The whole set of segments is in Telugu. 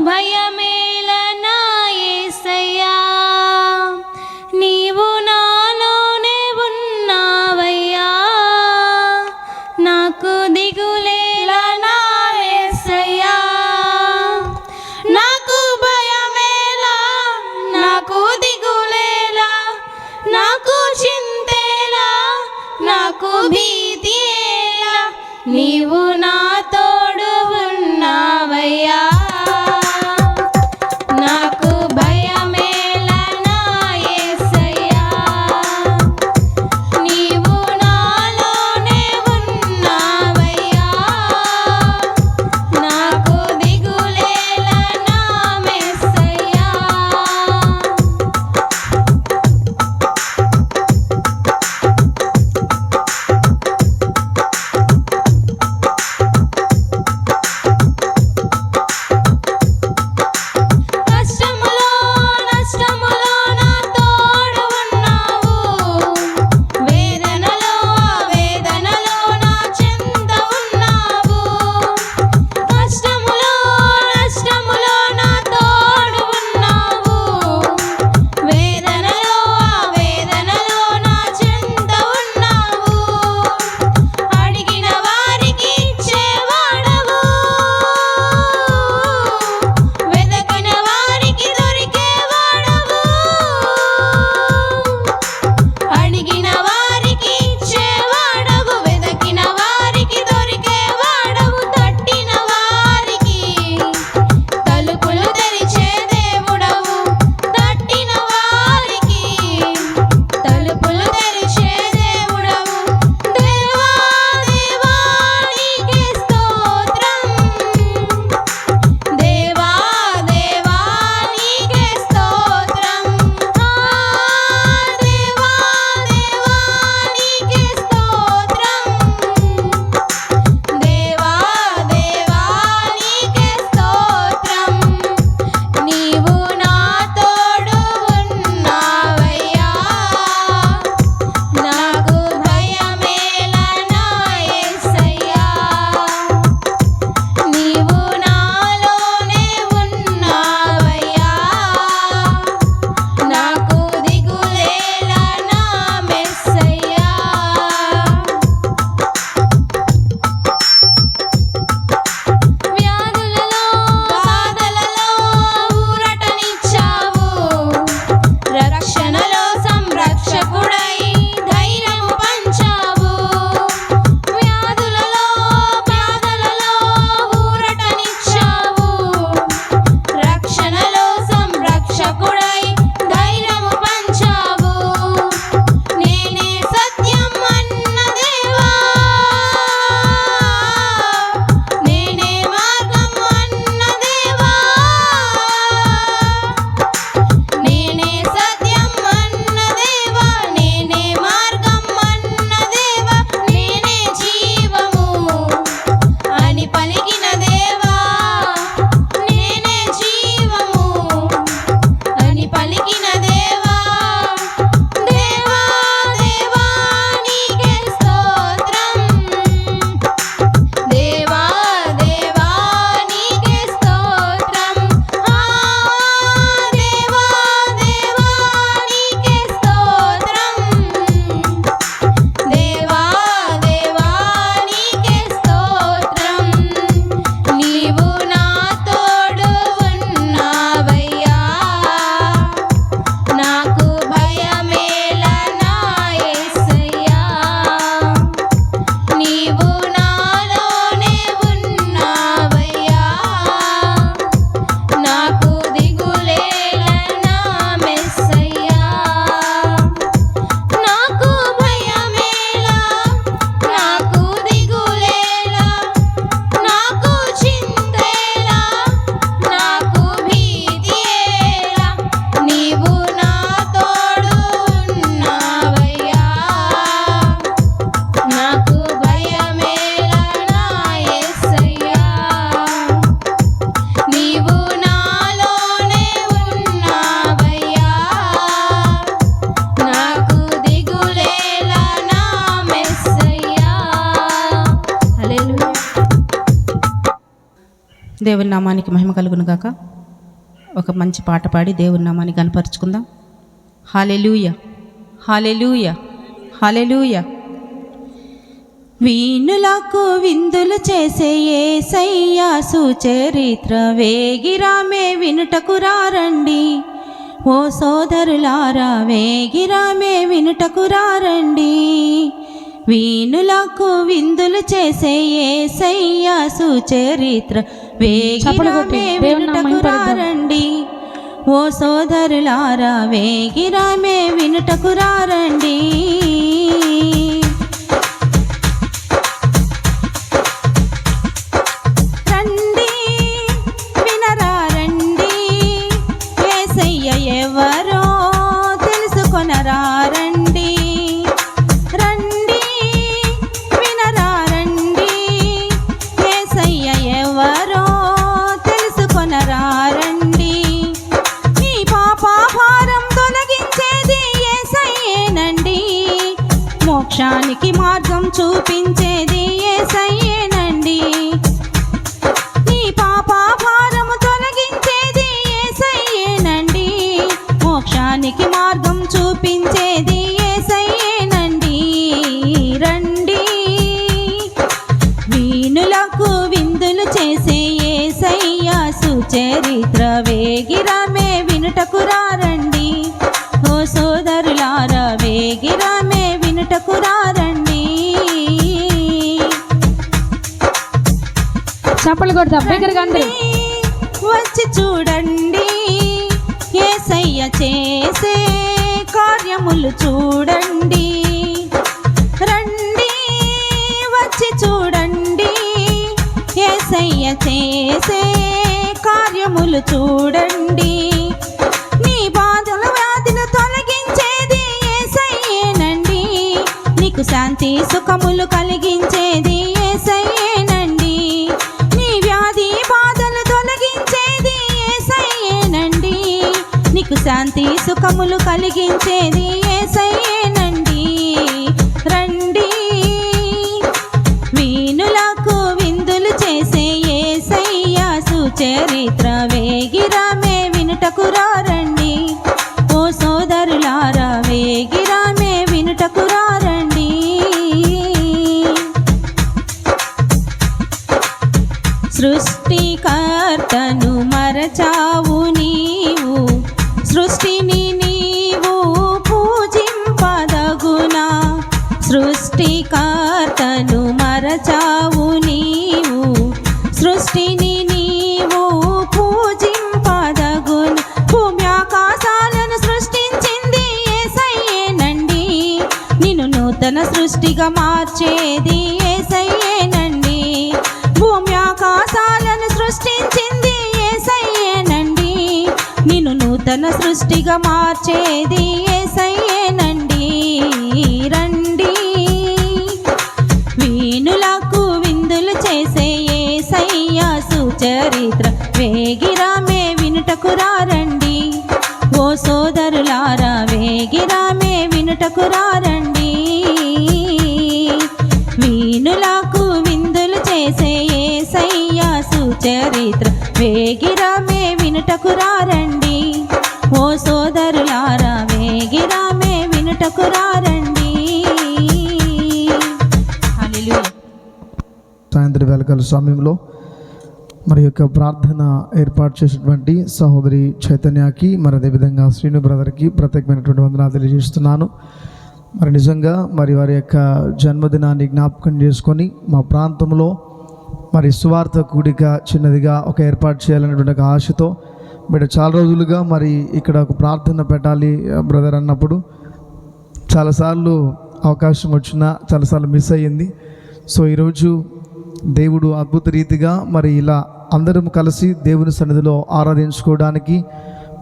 భయమేల నా యేసయ్యా, నీవు నాలోనే ఉన్నావయ్యా. నాకు దిగులేల నా యేసయ్యా, నాకు భయమేల, నాకు దిగులేల, నాకు చింతేలా, నాకు భీతియేలా, నీవు నా తోడు ఉన్నావయ్యా. దేవుని నామానికి మహిమ కలుగును గాక. ఒక మంచి పాట పాడి దేవుని నామాన్ని కనపరుచుకుందాం. హల్లెలూయా, హల్లెలూయా, హల్లెలూయా. వీణులకు విందులు చేసే యేసయ్య సుచరిత్ర వేగిరామే వినుటకు రారండి. ఓ సోదరులారా వేగిరామే వినుటకు రారండి. వీణులకు విందులు చేసే యేసయ్య సుచరిత్ర వేగిరామే వినుటకు రారండి. ఓ సోదరులారా వేగిరామే వినుటకు రారండి. రండి వినరారండి, యేసయ్య ఎవరో తెలుసుకొనరారండి. రండి వినరారండి, యేసయ్య ఎవరో తెలుసుకొనరారండి. నీ పాపభారం తొలగించేది యేసయ్యేనండి. మోక్షానికి మార్గం చూపించేది యేసయ్యేనండి. నీ పాపభారము తొలగించేది యేసయ్యేనండి. మోక్షానికి మార్గం చూపించేది యేసయ్యేనండి. రండి వీణులకు విందులు చేసే యేసయ్య సుచరిత్ర వేగిరామే వినుటకు రారండి. ఓ సోదరులారా వేగిరామే వినుటకు రారండి. చప్పలు కొడతా బిగ్గరగా అందరూ వచ్చి చూడండి, యేసయ్య చేసే కార్యములు చూడండి. రండి వచ్చి చూడండి, యేసయ్య చేసే కార్యములు చూడండి. నీ బాధల వ్యాధిని తొలగించేది యేసయ్యేనండి. నీకు శాంతి సుఖములు కలిగించేది యేసయ్యేనండి. నీ వ్యాధి బాధలు తొలగించేది యేసయ్యేనండి. నీకు శాంతి సుఖములు కలిగించేది యేసయ్యేనండి. రండి వీణులకు విందులు చేసే యేసయ్య సుచరిత్ర వేగిరామే వినుటకు రారండి. ఓ సోదరులారా వేగిరామే వినుటకు రారండి. సృష్టికర్తను మరచావు నీవు, సృష్టిని నీవు పూజింపదగునా. సృష్టికర్తను మరచావు నీవు, సృష్టిని నీవు పూజింపదగునా. భూమి ఆకాశాలను సృష్టించింది యేసయ్యేనండి. నిన్ను నూతన సృష్టిగా మార్చేది యేసయ్యేనండి. భూమి ఆకాశాలను సృష్టించింది యేసయ్యేనండి. నిన్ను నూతన సృష్టిగా మార్చేది యేసయ్యేనండి. రండి వీణులకు విందులు చేసే యేసయ్య సుచరిత్ర వేగిరామే వినుటకు రారండి. ఓ సోదరులారా వేగిరామే వినుటకు రారండి. వీణులకు విందులు చేసే యేసయ్య సుచరిత్ర వేగిరామే వినుటకు రారండి. ఓ సోదరులారా వేగిరామే వినుటకు రారండి. హల్లెలూయా. సాయంత్రం వేళల సమయంలో మరి యొక్క ప్రార్థన ఏర్పాటు చేసినటువంటి సహోదరి చైతన్యకి, మరి అదేవిధంగా శ్రీను బ్రదర్కి ప్రత్యేకమైనటువంటి వందనాలు తెలియజేస్తున్నాను. మరి నిజంగా మరి వారి యొక్క జన్మదినాన్ని జ్ఞాపకం చేసుకొని మా ప్రాంతంలో మరి సువార్త కూడిక చిన్నదిగా ఒక ఏర్పాటు చేయాలనేటువంటి ఒక ఆశతో బిడ్డ చాలా రోజులుగా మరి ఇక్కడ ఒక ప్రార్థన పెట్టాలి బ్రదర్ అన్నప్పుడు చాలాసార్లు అవకాశం వచ్చినా చాలాసార్లు మిస్ అయ్యింది. సో ఈరోజు దేవుడు అద్భుత రీతిగా మరి ఇలా అందరం కలిసి దేవుని సన్నిధిలో ఆరాధించుకోవడానికి,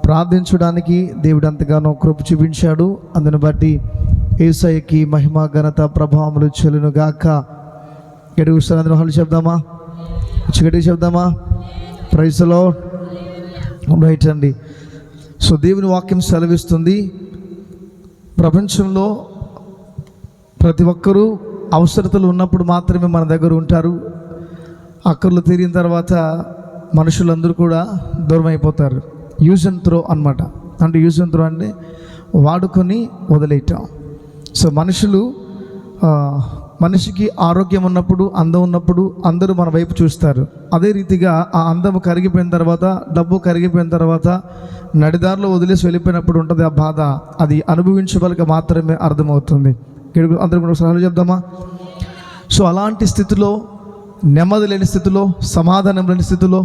ప్రార్థించడానికి దేవుడు ఎంతగానో కృప చూపించాడు. అందుని బట్టి యేసయ్యకి మహిమ ఘనత ప్రభావములు చెల్లును గాక. గడుగు సన్నిధిలో చెప్దామా, గట్టిగా చెప్దామా? Praise the Lord. రైట్ అండి. సో దేవుని వాక్యం సెలవిస్తుంది, ప్రపంచంలో ప్రతి ఒక్కరూ అవసరతలు ఉన్నప్పుడు మాత్రమే మన దగ్గర ఉంటారు. అక్కర్లు తీరిన తర్వాత మనుషులందరూ కూడా దూరం అయిపోతారు. యూజ్ అండ్ త్రో అనమాట. అంటే యూజ్ అండ్ త్రో అంటే వాడుకొని వదిలేయటం. సో మనిషికి ఆరోగ్యం ఉన్నప్పుడు, అందం ఉన్నప్పుడు అందరూ మన వైపు చూస్తారు. అదే రీతిగా ఆ అందం కరిగిపోయిన తర్వాత, డబ్బు కరిగిపోయిన తర్వాత నడిదారిలో వదిలేసి వెళ్ళిపోయినప్పుడు ఉంటుంది ఆ బాధ. అది అనుభవించే వాళ్ళకి మాత్రమే అర్థమవుతుంది. అందరూ కూడా సలహాలు చెప్దామా? సో అలాంటి స్థితిలో, నెమ్మది లేని స్థితిలో, సమాధానం లేని స్థితిలో,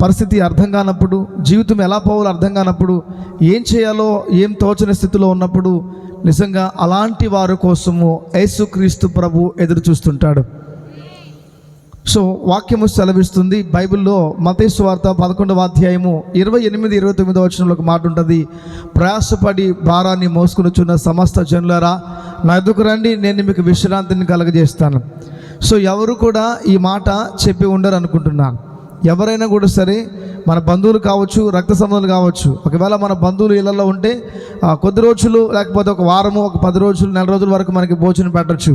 పరిస్థితి అర్థం కానప్పుడు, జీవితం ఎలా పోవాలో అర్థం కానప్పుడు, ఏం చేయాలో ఏం తోచని స్థితిలో ఉన్నప్పుడు నిజంగా అలాంటి వారి కోసము యేసుక్రీస్తు ప్రభు ఎదురు చూస్తుంటాడు. సో వాక్యము సెలవిస్తుంది బైబిల్లో, మత్తయి సువార్త 11వ అధ్యాయము 28-29 వచనంలో ఒక మాట ఉంటుంది. ప్రయాసపడి భారాన్ని మోసుకొనుచున్న సమస్త జనులారా నా ఎదుకు రండి, నేను మీకు విశ్రాంతిని కలగజేస్తాను. సో ఎవరు కూడా ఈ మాట చెప్పి ఉండరు అనుకుంటున్నాను. ఎవరైనా కూడా సరే, మన బంధువులు కావచ్చు, రక్త సంబంధాలు కావచ్చు, ఒకవేళ మన బంధువులు ఇళ్లలో ఉంటే కొద్ది రోజులు, లేకపోతే ఒక వారము, ఒక 10 రోజులు, 4 రోజుల వరకు మనకి భోజనం పెట్టచ్చు.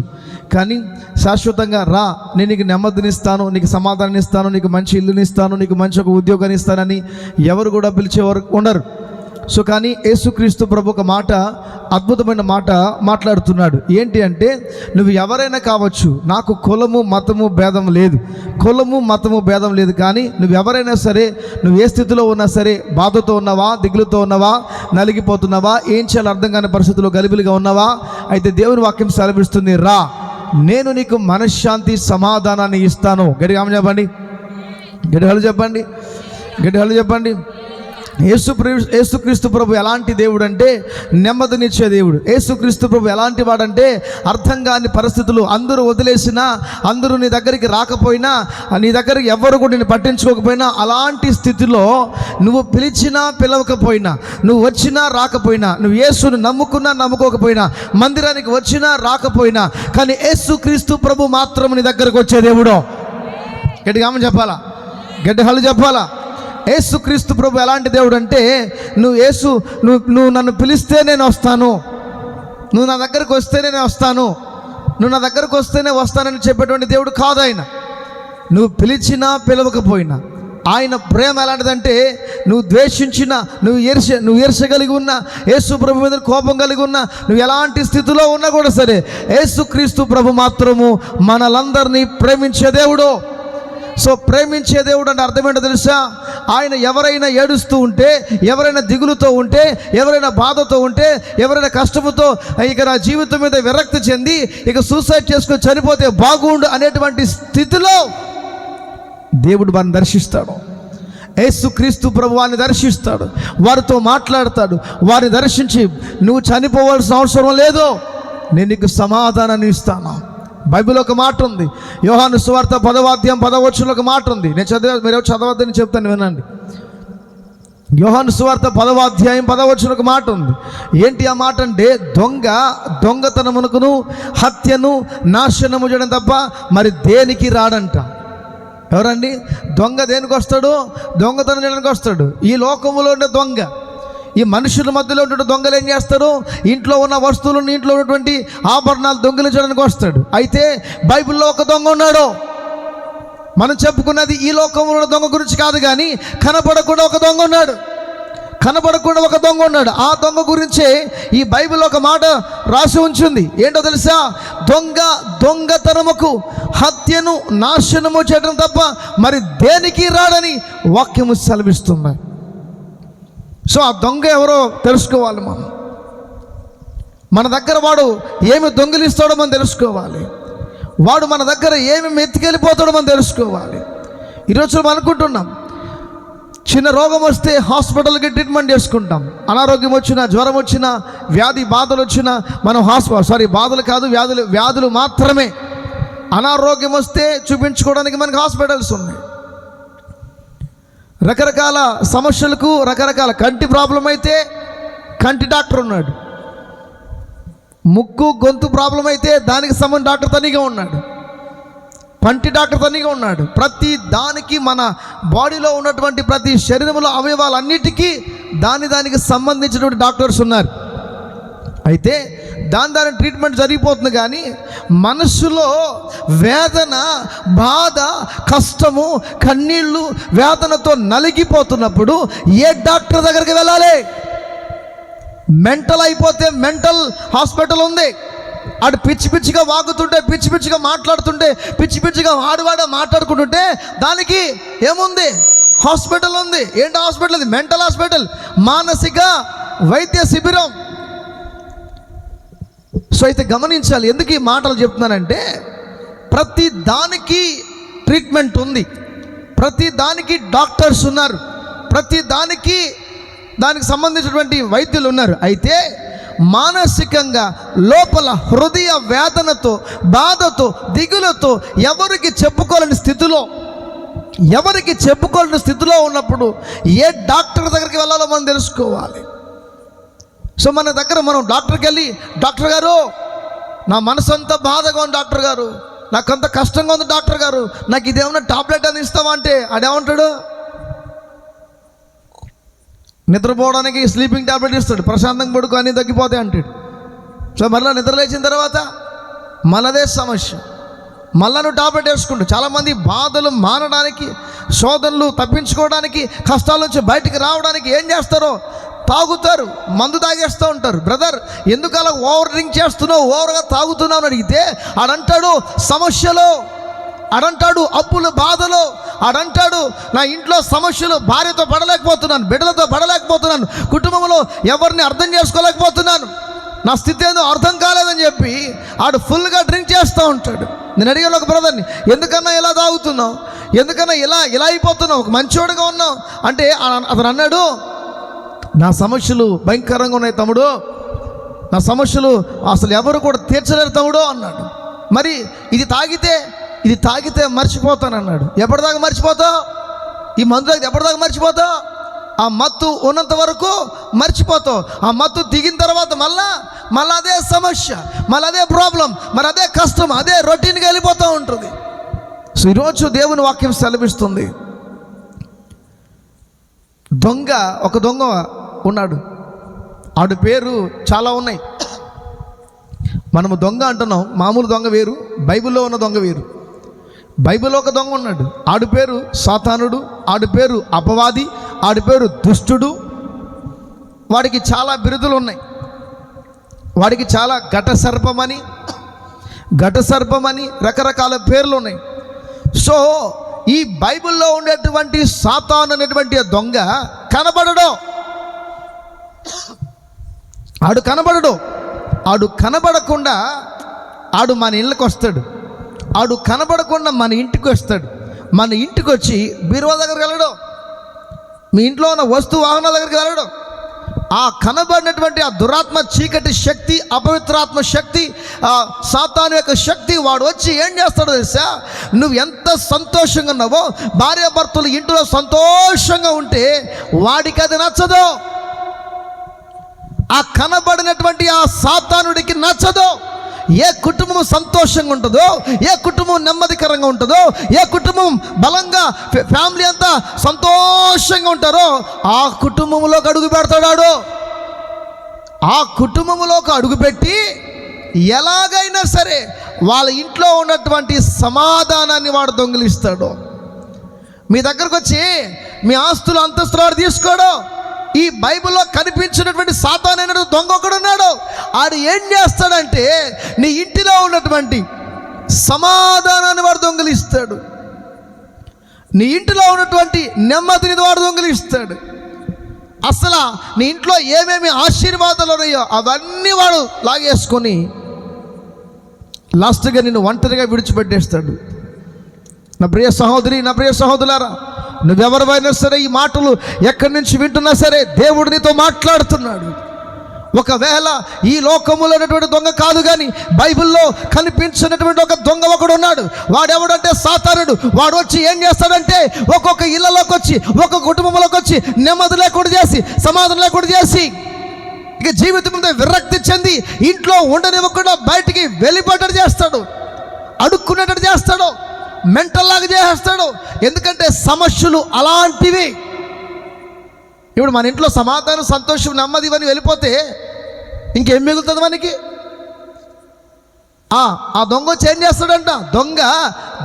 కానీ శాశ్వతంగా రా, నేను నీకు నెమ్మదినిస్తాను, నీకు సమాధానం ఇస్తాను, నీకు మంచి ఇల్లునిస్తాను, నీకు మంచి ఒక ఉద్యోగాన్ని ఇస్తానని ఎవరు కూడా పిలిచేవారు ఉండరు. సో కానీ యేసుక్రీస్తు ప్రభు ఒక మాట, అద్భుతమైన మాట మాట్లాడుతున్నాడు. ఏంటి అంటే, నువ్వు ఎవరైనా కావచ్చు, నాకు కులము మతము భేదం లేదు, కులము మతము భేదం లేదు. కానీ నువ్వు ఎవరైనా సరే, నువ్వు ఏ స్థితిలో ఉన్నా సరే, బాధతో ఉన్నావా, దిగులుతో ఉన్నావా, నలిగిపోతున్నావా, ఏం చేయాలో అర్థం కాని పరిస్థితుల్లో గలిబిలిగా ఉన్నావా, అయితే దేవుని వాక్యం సెలవిస్తుంది, రా, నేను నీకు మనశ్శాంతి సమాధానాన్ని ఇస్తాను. గట్టిగా ఆమె చెప్పండి, గట్టిగా చెప్పండి, గట్టిగా చెప్పండి. యేసుక్రీస్తు ప్రభు ఎలాంటి దేవుడు అంటే నెమ్మదినిచ్చే దేవుడు. యేసుక్రీస్తు ప్రభు ఎలాంటి వాడంటే, అర్థం కాని పరిస్థితులు, అందరూ వదిలేసినా, అందరూ నీ దగ్గరికి రాకపోయినా, నీ దగ్గరికి ఎవ్వరు కూడా నేను పట్టించుకోకపోయినా, అలాంటి స్థితిలో నువ్వు పిలిచినా పిలవకపోయినా, నువ్వు వచ్చినా రాకపోయినా, నువ్వు యేసుని నమ్ముకున్నా నమ్ముకోకపోయినా, మందిరానికి వచ్చినా రాకపోయినా, కానీ యేసుక్రీస్తు ప్రభు మాత్రం నీ దగ్గరకు వచ్చే దేవుడు. గట్టిగా ఆమె చెప్పాలా, గట్టిగా చెప్పాలా? యేసుక్రీస్తు ప్రభు ఎలాంటి దేవుడు అంటే, నువ్వు నన్ను పిలిస్తే నేను వస్తాను, నువ్వు నా దగ్గరకు వస్తే నేను వస్తాను, నువ్వు నా దగ్గరకు వస్తేనే వస్తానని చెప్పేటువంటి దేవుడు కాదు ఆయన. నువ్వు పిలిచినా పిలవకపోయినా ఆయన ప్రేమ ఎలాంటిదంటే, నువ్వు ద్వేషించినా, నువ్వు ఈర్ష్య ఉన్నా, యేసు ప్రభు మీద కోపం కలిగి ఉన్నా, నువ్వు ఎలాంటి స్థితిలో ఉన్నా కూడా సరే, యేసుక్రీస్తు ప్రభు మాత్రము మనలందరినీ ప్రేమించే దేవుడు. సో ప్రేమించే దేవుడు అంటే అర్థం ఏంటో తెలుసా? ఆయన ఎవరైనా ఏడుస్తూ ఉంటే, ఎవరైనా దిగులుతో ఉంటే, ఎవరైనా బాధతో ఉంటే, ఎవరైనా కష్టముతో ఇక నా జీవితం మీద విరక్తి చెంది ఇక సూసైడ్ చేసుకొని చనిపోతే బాగుండు అనేటువంటి స్థితిలో దేవుడు వారిని దర్శిస్తాడు. యేసుక్రీస్తు ప్రభు వారిని దర్శిస్తాడు, వారితో మాట్లాడతాడు. వారిని దర్శించి, నువ్వు చనిపోవాల్సిన అవసరం లేదు, నేను నీకు సమాధానాన్ని ఇస్తాను. బైబిల్ ఒక మాట ఉంది, యోహాను సువార్త 10వ అధ్యాయం 10వ వచనంలో ఒక మాట ఉంది. నేను మీరు చదవద్దని చెప్తాను, వినండి. యోహాను సువార్త 10వ అధ్యాయం 10వ వచనంలో ఒక మాట ఉంది. ఏంటి ఆ మాట అంటే, దొంగతనమునకును హత్యను నాశనము చేయడం తప్ప మరి దేనికి రాడంట. ఎవరండి దొంగ? దేనికి వస్తాడు? దొంగతనం చేయడానికి వస్తాడు. ఈ లోకములో ఉండే దొంగ, ఈ మనుషుల మధ్యలో ఉండే దొంగలు ఏం చేస్తారు? ఇంట్లో ఉన్న వస్తువులను, ఇంట్లో ఉన్నటువంటి ఆభరణాలు దొంగిలించడానికి వస్తాడు. అయితే బైబిల్లో ఒక దొంగ ఉన్నాడు. మనం చెప్పుకున్నది ఈ లోకంలో ఉన్న దొంగ గురించి కాదు, కానీ కనపడకుండా ఒక దొంగ ఉన్నాడు. కనపడకుండా ఒక దొంగ ఉన్నాడు. ఆ దొంగ గురించే ఈ బైబిల్ ఒక మాట రాసి ఉంచింది. ఏంటో తెలుసా? దొంగతనముకు హత్యను నాశనము చేయడం తప్ప మరి దేనికి రాడని వాక్యము సెలవిస్తుంది. సో ఆ దొంగ ఎవరో తెలుసుకోవాలి. మన దగ్గర వాడు ఏమి దొంగిలిస్తాడో మనం తెలుసుకోవాలి. వాడు మన దగ్గర ఏమి ఎత్తుకెళ్ళిపోతాడో మనం తెలుసుకోవాలి. ఈరోజు మనం అనుకుంటున్నాం, చిన్న రోగం వస్తే హాస్పిటల్కి ట్రీట్మెంట్ చేసుకుంటాం. అనారోగ్యం వచ్చినా, జ్వరం వచ్చినా, బాధలు వచ్చినా మనం బాధలు కాదు, వ్యాధులు మాత్రమే. అనారోగ్యం వస్తే చూపించుకోవడానికి మనకి హాస్పిటల్స్ ఉన్నాయి. రకరకాల సమస్యలకు రకరకాల, కంటి ప్రాబ్లం అయితే కంటి డాక్టర్ ఉన్నాడు, ముక్కు గొంతు ప్రాబ్లం అయితే దానికి సంబంధించిన డాక్టర్ తనిగా ఉన్నాడు, పంటి డాక్టర్ తనిగా ఉన్నాడు. ప్రతి దానికి, మన బాడీలో ఉన్నటువంటి ప్రతి శరీరంలో అవయవాలన్నిటికీ దానికి సంబంధించినటువంటి డాక్టర్స్ ఉన్నారు. అయితే దాని ట్రీట్మెంట్ జరిగిపోతుంది. కానీ మనస్సులో వేదన, బాధ, కష్టము, కన్నీళ్ళు, వేదనతో నలిగిపోతున్నప్పుడు ఏ డాక్టర్ దగ్గరికి వెళ్ళాలి? మెంటల్ అయిపోతే మెంటల్ హాస్పిటల్ ఉంది. ఆడు పిచ్చి పిచ్చిగా వాగుతుంటే, పిచ్చి పిచ్చిగా మాట్లాడుతుంటే, పిచ్చి పిచ్చిగా ఆడువాడ మాట్లాడుకుంటుంటే దానికి ఏముంది? హాస్పిటల్ ఉంది. ఏంటి హాస్పిటల్? ఇది మెంటల్ హాస్పిటల్, మానసిక వైద్య శిబిరం. సో అయితే గమనించాలి. ఎందుకు ఈ మాటలు చెప్తున్నానంటే, ప్రతి దానికి ట్రీట్మెంట్ ఉంది, ప్రతి దానికి డాక్టర్స్ ఉన్నారు, ప్రతి దానికి దానికి సంబంధించినటువంటి వైద్యులు ఉన్నారు. అయితే మానసికంగా లోపల హృదయ వేదనతో, బాధతో, దిగులతో ఎవరికి చెప్పుకోలేని స్థితిలో ఉన్నప్పుడు ఏ డాక్టర్ దగ్గరికి వెళ్ళాలో మనం తెలుసుకోవాలి. సో మన దగ్గర మనం డాక్టర్కి వెళ్ళి, డాక్టర్ గారు నా మనసు అంతా బాధగా ఉంది డాక్టర్ గారు, నాకు అంత కష్టంగా ఉంది డాక్టర్ గారు, నాకు ఇదేమన్నా టాబ్లెట్ అని ఇస్తావా అంటే ఆడేమంటాడు? నిద్రపోవడానికి స్లీపింగ్ టాబ్లెట్ ఇస్తాడు, ప్రశాంతంగా పడుకో అన్నీ తగ్గిపోతాయి అంటాడు. సో మళ్ళీ నిద్ర లేచిన తర్వాత మళ్ళదే సమస్య, మళ్ళా నువ్వు టాబ్లెట్ వేసుకుంటావు. చాలామంది బాధలు మానడానికి, శోధనలు తప్పించుకోవడానికి, కష్టాల నుంచి బయటికి రావడానికి ఏం చేస్తారో తాగుతారు, మందు తాగేస్తూ ఉంటారు. బ్రదర్, ఎందుకు అలా ఓవర్ డ్రింక్ చేస్తున్నావు, ఓవర్గా తాగుతున్నావు అని అడిగితే ఆడంటాడు సమస్యలో, ఆడంటాడు అప్పులు బాధలు, ఆడంటాడు నా ఇంట్లో సమస్యలు, భార్యతో పడలేకపోతున్నాను, బిడ్డలతో పడలేకపోతున్నాను, కుటుంబంలో ఎవరిని అర్థం చేసుకోలేకపోతున్నాను, నా స్థితి ఏదో అర్థం కాలేదని చెప్పి ఆడు ఫుల్గా డ్రింక్ చేస్తూ ఉంటాడు. నేను అడిగాను ఒక బ్రదర్ని, ఎందుకన్నా ఇలా తాగుతున్నావు, ఎందుకన్నా ఇలా అయిపోతున్నావు, ఒక మంచివాడుగా ఉన్నావు అంటే అతను అన్నాడు, నా సమస్యలు భయంకరంగా ఉన్నాయి తమ్ముడు, నా సమస్యలు అసలు ఎవరు కూడా తీర్చలేరు తమ్ముడు అన్నాడు. మరి ఇది తాగితే మర్చిపోతాను అన్నాడు. ఎప్పటిదాకా మర్చిపోతావు? ఈ మందు తాగితే ఎప్పటిదాకా మర్చిపోతావు? ఆ మత్తు ఉన్నంత వరకు మర్చిపోతావు. ఆ మత్తు దిగిన తర్వాత మళ్ళీ అదే సమస్య, మళ్ళీ అదే ప్రాబ్లం, మరి అదే కష్టం, అదే రొటీన్గా వెళ్ళిపోతూ ఉంటుంది. సో ఈరోజు దేవుని వాక్యం సెలవిస్తుంది, ఒక దొంగ ఉన్నాడు. ఆడు పేరు చాలా ఉన్నాయి. మనము దొంగ అంటున్నాం, మామూలు దొంగ వేరు, బైబిల్లో ఉన్న దొంగ వేరు. బైబిల్లో ఒక దొంగ ఉన్నాడు, ఆడి పేరు సాతానుడు, ఆడి పేరు అపవాది, ఆడి పేరు దుష్టుడు. వాడికి చాలా బిరుదులు ఉన్నాయి. వాడికి చాలా ఘట సర్పమని రకరకాల పేర్లు ఉన్నాయి. సో ఈ బైబిల్లో ఉండేటువంటి సాతాను అనేటువంటి దొంగ ఆడు కనబడకుండా ఆడు మన ఇళ్ళకి వస్తాడు, ఆడు కనబడకుండా మన ఇంటికి వస్తాడు. మన ఇంటికి వచ్చి బీరువా దగ్గరికి వెళ్ళడు, మీ ఇంట్లో ఉన్న వస్తు వాహనాల దగ్గరికి వెళ్ళడు. ఆ కనబడినటువంటి ఆ దురాత్మ, చీకటి శక్తి, అపవిత్రాత్మ శక్తి, సాతాను యొక్క శక్తి వాడు వచ్చి ఏం చేస్తాడో తెలుసా? నువ్వు ఎంత సంతోషంగా ఉన్నావో, భార్యాభర్తలు ఇంట్లో సంతోషంగా ఉంటే వాడికి అది నచ్చదు. ఆ కనబడినటువంటి ఆ సాతానుడికి నచ్చదు. ఏ కుటుంబం సంతోషంగా ఉంటుందో, ఏ కుటుంబం నెమ్మదికరంగా ఉంటుందో, ఏ కుటుంబం బలంగా ఫ్యామిలీ అంతా సంతోషంగా ఉంటారో ఆ కుటుంబంలోకి అడుగు పెడతాడు. ఆ కుటుంబంలోకి అడుగుపెట్టి ఎలాగైనా సరే వాళ్ళ ఇంట్లో ఉన్నటువంటి సమాధానాన్ని వాడు దొంగిలిస్తాడు. మీ దగ్గరకు వచ్చి మీ ఆస్తులు అంతస్తులు వాడు తీసుకోడు. ఈ బైబిల్లో కనిపించినటువంటి సాతాను దొంగ ఒకడు ఉన్నాడు. ఆడు ఏం చేస్తాడంటే నీ ఇంటిలో ఉన్నటువంటి సమాధానాన్ని వాడు దొంగిలిస్తాడు, నీ ఇంటిలో ఉన్నటువంటి నెమ్మదిని వాడు దొంగిలిస్తాడు. అసలు నీ ఇంట్లో ఏమేమి ఆశీర్వాదాలు ఉన్నాయో అవన్నీ వాడు లాగేసుకొని లాస్ట్గా నిన్ను ఒంటరిగా విడిచిపెట్టేస్తాడు. నా ప్రియ సహోదరి, నా ప్రియ సహోదరులారా, నువ్వెవరివైనా సరే ఈ మాటలు ఎక్కడి నుంచి వింటున్నా సరే దేవుడు నీతో మాట్లాడుతున్నాడు. ఒకవేళ ఈ లోకములో ఉన్నటువంటి దొంగ కాదు, కానీ బైబిల్లో కనిపించినటువంటి ఒక దొంగ ఒకడు ఉన్నాడు. వాడెవడంటే సాతానుడు. వాడు వచ్చి ఏం చేస్తాడంటే ఒక్కొక్క ఇళ్ళలోకి వచ్చి, ఒక్కొక్క కుటుంబంలోకి వచ్చి నెమ్మది లేకుండా చేసి, సమాధానం లేకుండా చేసి, ఇక జీవితం మీద విరక్తి చెంది ఇంట్లో ఉండనివ్వకుండా బయటికి వెళ్ళిపోయేటట్టు చేస్తాడు, అడుక్కునేటట్టు చేస్తాడు, మెంటల్ లాగా చేసేస్తాడు. ఎందుకంటే సమస్యలు అలాంటివి. ఇప్పుడు మన ఇంట్లో సమాధానం, సంతోషం, నెమ్మది ఇవన్నీ వెళ్ళిపోతే ఇంకేం మిగులుతుంది మనకి? ఆ దొంగ వచ్చి ఏం చేస్తాడంట?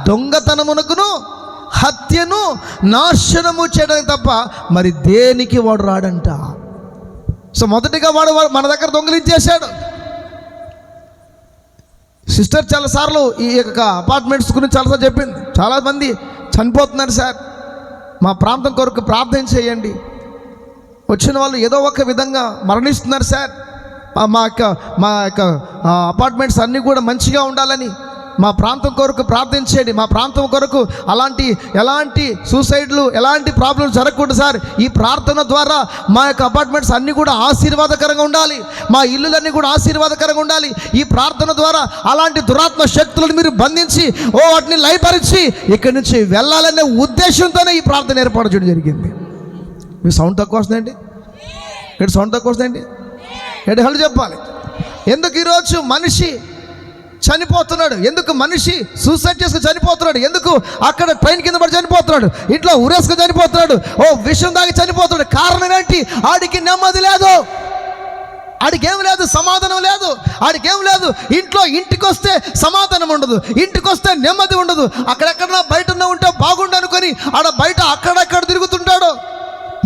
దొంగతనమునకును హత్యను నాశనము చేయడానికి తప్ప మరి దేనికి వాడు రాడంట. సో మొదటిగా వాడు మన దగ్గర దొంగిలించేశాడు. సిస్టర్ చాలాసార్లు ఈ యొక్క అపార్ట్మెంట్స్ గురించి చాలాసార్లు చెప్పింది. చాలామంది చనిపోతున్నారు సార్, మా ప్రాంతం కొరకు ప్రార్థన చేయండి. వచ్చిన వాళ్ళు ఏదో ఒక విధంగా మరణిస్తున్నారు సార్. మా యొక్క అపార్ట్మెంట్స్ అన్నీ కూడా మంచిగా ఉండాలని మా ప్రాంతం కొరకు ప్రార్థించేయండి. మా ప్రాంతం కొరకు ఎలాంటి సూసైడ్లు, ఎలాంటి ప్రాబ్లమ్స్ జరగకూడదు సార్. ఈ ప్రార్థన ద్వారా మా యొక్క అపార్ట్మెంట్స్ అన్నీ కూడా ఆశీర్వాదకరంగా ఉండాలి, మా ఇల్లులన్నీ కూడా ఆశీర్వాదకరంగా ఉండాలి. ఈ ప్రార్థన ద్వారా అలాంటి దురాత్మ శక్తులను మీరు బంధించి వాటిని లయపరిచి ఇక్కడి నుంచి వెళ్ళాలనే ఉద్దేశంతోనే ఈ ప్రార్థన ఏర్పాటు చేయడం జరిగింది. మీ సౌండ్ తక్కువ వస్తుందండి? ఏంటి సౌండ్ తక్కువ వస్తుందండి? ఏంటి హళ్ళు చెప్పాలి? ఎందుకు ఈరోజు మనిషి చనిపోతున్నాడు? ఎందుకు మనిషి సూసైడ్ చేసుకుని చనిపోతున్నాడు? ఎందుకు అక్కడ ట్రైన్ కింద పడి చనిపోతున్నాడు? ఇంట్లో ఉరేసుకుని చనిపోతున్నాడు? విషం దాగి చనిపోతున్నాడు. కారణం ఏంటి? ఆడికి నెమ్మది లేదు, ఆడికేం లేదు, సమాధానం లేదు, ఆడికేం లేదు. ఇంటికి వస్తే సమాధానం ఉండదు, ఇంటికి వస్తే నెమ్మది ఉండదు. అక్కడెక్కడన్నా బయట ఉంటే బాగుండు అనుకొని ఆడ బయట అక్కడెక్కడ తిరుగుతుంటాడు.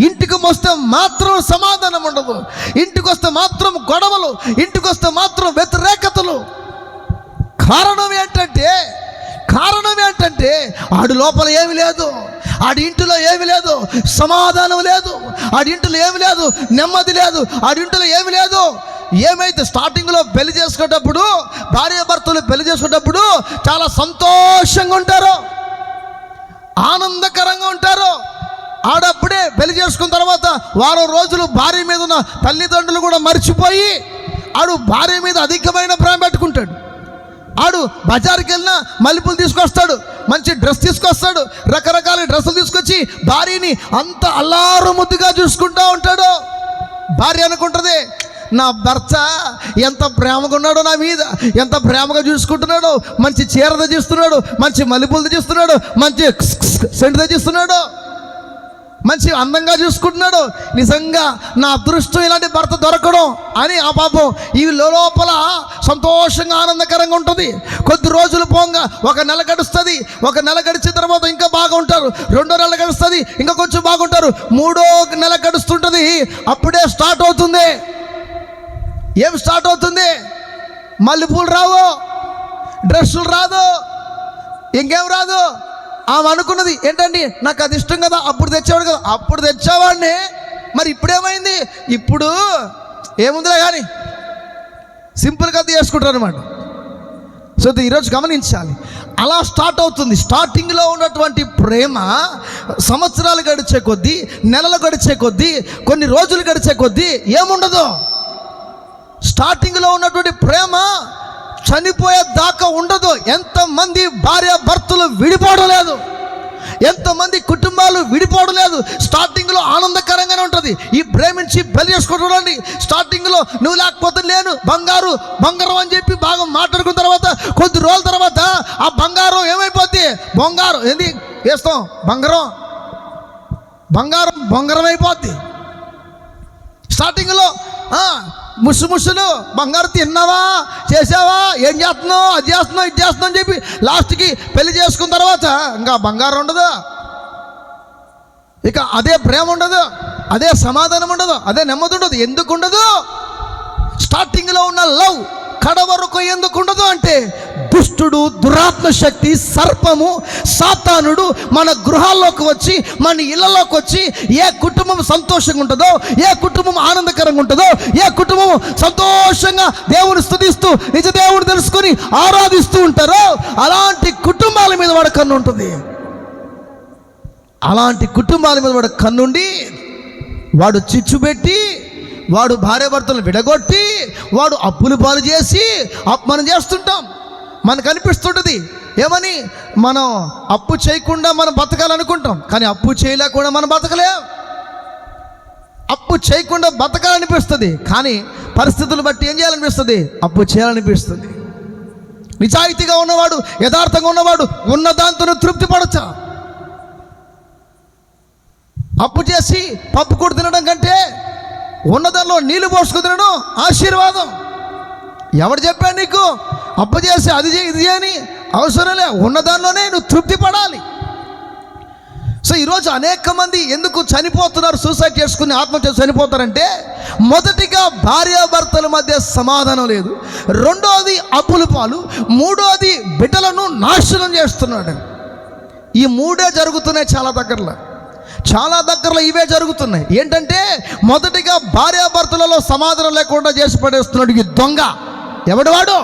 ఇంటికి వస్తే మాత్రం సమాధానం ఉండదు, ఇంటికి వస్తే మాత్రం గొడవలు, ఇంటికి వస్తే మాత్రం వ్యతిరేకతలు. కారణం ఏంటంటే ఆడి లోపల ఏమి లేదు, ఆడి ఇంటిలో ఏమి లేదు, సమాధానం లేదు, ఆడి ఇంటిలో ఏమి లేదు, నెమ్మది లేదు, ఆడి ఇంటిలో ఏమి లేదు. ఏమైతే స్టార్టింగ్లో పెళ్లి చేసుకునేటప్పుడు, భార్యాభర్తలు పెళ్లి చేసుకునేటప్పుడు చాలా సంతోషంగా ఉంటారు, ఆనందకరంగా ఉంటారు. ఆడప్పుడే పెళ్లి చేసుకున్న తర్వాత వారం రోజులు భార్య మీద ఉన్న తల్లిదండ్రులు కూడా మర్చిపోయి ఆడు భార్య మీద అధికమైన ప్రేమ పెట్టుకుంటాడు. ఆడు బజార్కి వెళ్ళినా మల్లెపూలు తీసుకొస్తాడు, మంచి డ్రెస్ తీసుకొస్తాడు, రకరకాల డ్రెస్సులు తీసుకొచ్చి భార్యని అంత అల్లారు ముద్దుగా చూసుకుంటూ ఉంటాడు. భార్య అనుకుంటుంది, నా భర్త ఎంత ప్రేమగా ఉన్నాడో నా మీద, ఎంత ప్రేమగా చూసుకుంటున్నాడు, మంచి చీర తెచ్చిస్తున్నాడు, మంచి మల్లెపూలు తెచ్చిస్తున్నాడు, మంచి సెంటు తెచ్చిస్తున్నాడు, మంచి అందంగా చూసుకుంటున్నాడు. నిజంగా నా అదృష్టం ఇలాంటి భర్త దొరకడం అని ఆ పాపం ఈ లోపల సంతోషంగా ఆనందకరంగా ఉంటుంది. కొద్ది రోజులు పోగా ఒక నెల గడుస్తుంది, ఒక నెల గడిచిన తర్వాత ఇంకా బాగా ఉంటారు, 2వ నెల గడుస్తుంది, ఇంకా కొంచెం బాగుంటారు, 3వ నెల గడుస్తుంటుంది. అప్పుడే స్టార్ట్ అవుతుంది. ఏం స్టార్ట్ అవుతుంది? మల్లెపూలు రావు, డ్రెస్సులు రాదు, ఇంకేం రాదు. ఆమె అనుకున్నది ఏంటండి, నాకు అది ఇష్టం కదా, అప్పుడు తెచ్చేవాడు కదా, అప్పుడు తెచ్చేవాడిని, మరి ఇప్పుడేమైంది? ఇప్పుడు ఏముందిలే కానీ సింపుల్గా చేసుకుంటారు అనమాట. సో ఈరోజు గమనించాలి, అలా స్టార్ట్ అవుతుంది. స్టార్టింగ్లో ఉన్నటువంటి ప్రేమ సంవత్సరాలు గడిచే కొద్దీ, నెలలు గడిచే కొద్దీ, కొన్ని రోజులు గడిచే కొద్దీ ఏముండదు. స్టార్టింగ్లో ఉన్నటువంటి ప్రేమ చనిపోయే దాకా ఉండదు. ఎంతమంది భార్య భర్తలు విడిపోవడం లేదు, ఎంతమంది కుటుంబాలు విడిపోవడం లేదు. స్టార్టింగ్లో ఆనందకరంగానే ఉంటుంది. ఈ ప్రేమించి పెళ్లి చేసుకోవడం, స్టార్టింగ్లో నువ్వు లేకపోతే నేను బంగారం అని చెప్పి బాగా మాట్లాడుకున్న తర్వాత కొద్ది రోజుల తర్వాత ఆ బంగారం ఏమైపోద్ది? ఏంది వేస్తాం, బంగారం అయిపోద్ది. స్టార్టింగ్లో ముసులు బంగారు తిన్నావా, చేసావా, ఏం చేస్తున్నావు, అది చేస్తున్నావు, ఇది చేస్తున్నావు అని చెప్పి లాస్ట్కి పెళ్లి చేసుకున్న తర్వాత ఇంకా బంగారం ఉండదు, ఇక అదే ప్రేమ ఉండదు, అదే సమాధానం ఉండదు, అదే నెమ్మది ఉండదు. ఎందుకు ఉండదు? స్టార్టింగ్లో ఉన్న లవ్ కడ వరకు ఎందుకు ఉండదు అంటే, దుష్టుడు, దురాత్మ శక్తి, సర్పము, సాతానుడు మన గృహాల్లోకి వచ్చి, మన ఇళ్లలోకి వచ్చి, ఏ కుటుంబం సంతోషంగా ఉంటుందో, ఏ కుటుంబం ఆనందకరంగా ఉంటుందో, ఏ కుటుంబం సంతోషంగా దేవుని స్తుతిస్తూ నిజ దేవుని తెలుసుకొని ఆరాధిస్తూ ఉంటారో అలాంటి కుటుంబాల మీద వాడు కన్ను ఉంటుంది. అలాంటి కుటుంబాల మీద వాడు కన్నుండి వాడు చిచ్చు పెట్టి, వాడు భార్యాభర్తలను విడగొట్టి, వాడు అప్పులు పాలు చేసి మనం చేస్తుంటాం. మనకు అనిపిస్తుంటుంది ఏమని, మనం అప్పు చేయకుండా మనం బతకాలనుకుంటాం, కానీ అప్పు చేయలేకుండా మనం బతకలేం. అప్పు చేయకుండా బతకాలనిపిస్తుంది, కానీ పరిస్థితులు బట్టి ఏం చేయాలనిపిస్తుంది? అప్పు చేయాలనిపిస్తుంది. నిజాయితీగా ఉన్నవాడు, యథార్థంగా ఉన్నవాడు ఉన్న దాంతో తృప్తి పడచ్చా? అప్పు చేసి పప్పు కూడా తినడం కంటే ఉన్నదానిలో నీళ్లు పోసుకు తినడం ఆశీర్వాదం. ఎవడు చెప్పాడు నీకు అప్పు చేసి అది చేయి ఇది అని అవసరం లే, ఉన్న దానిలోనే నువ్వు తృప్తి పడాలి. సో ఈరోజు అనేక మంది ఎందుకు చనిపోతున్నారు, సూసైడ్ చేసుకుని ఆత్మహత్య చనిపోతారంటే, మొదటిగా భార్యాభర్తల మధ్య సమాధానం లేదు, రెండోది అప్పుల పాలు, మూడోది బిడ్డలను నాశనం చేస్తున్నాడు. ఈ మూడే జరుగుతున్నాయి చాలా దగ్గరలో ఇవే జరుగుతున్నాయి. ఏంటంటే మొదటిగా భార్యాభర్తలలో సమాధానం లేకుండా చేసి పడేస్తున్నాడు ఈ దొంగ. ఎవడు వాడు?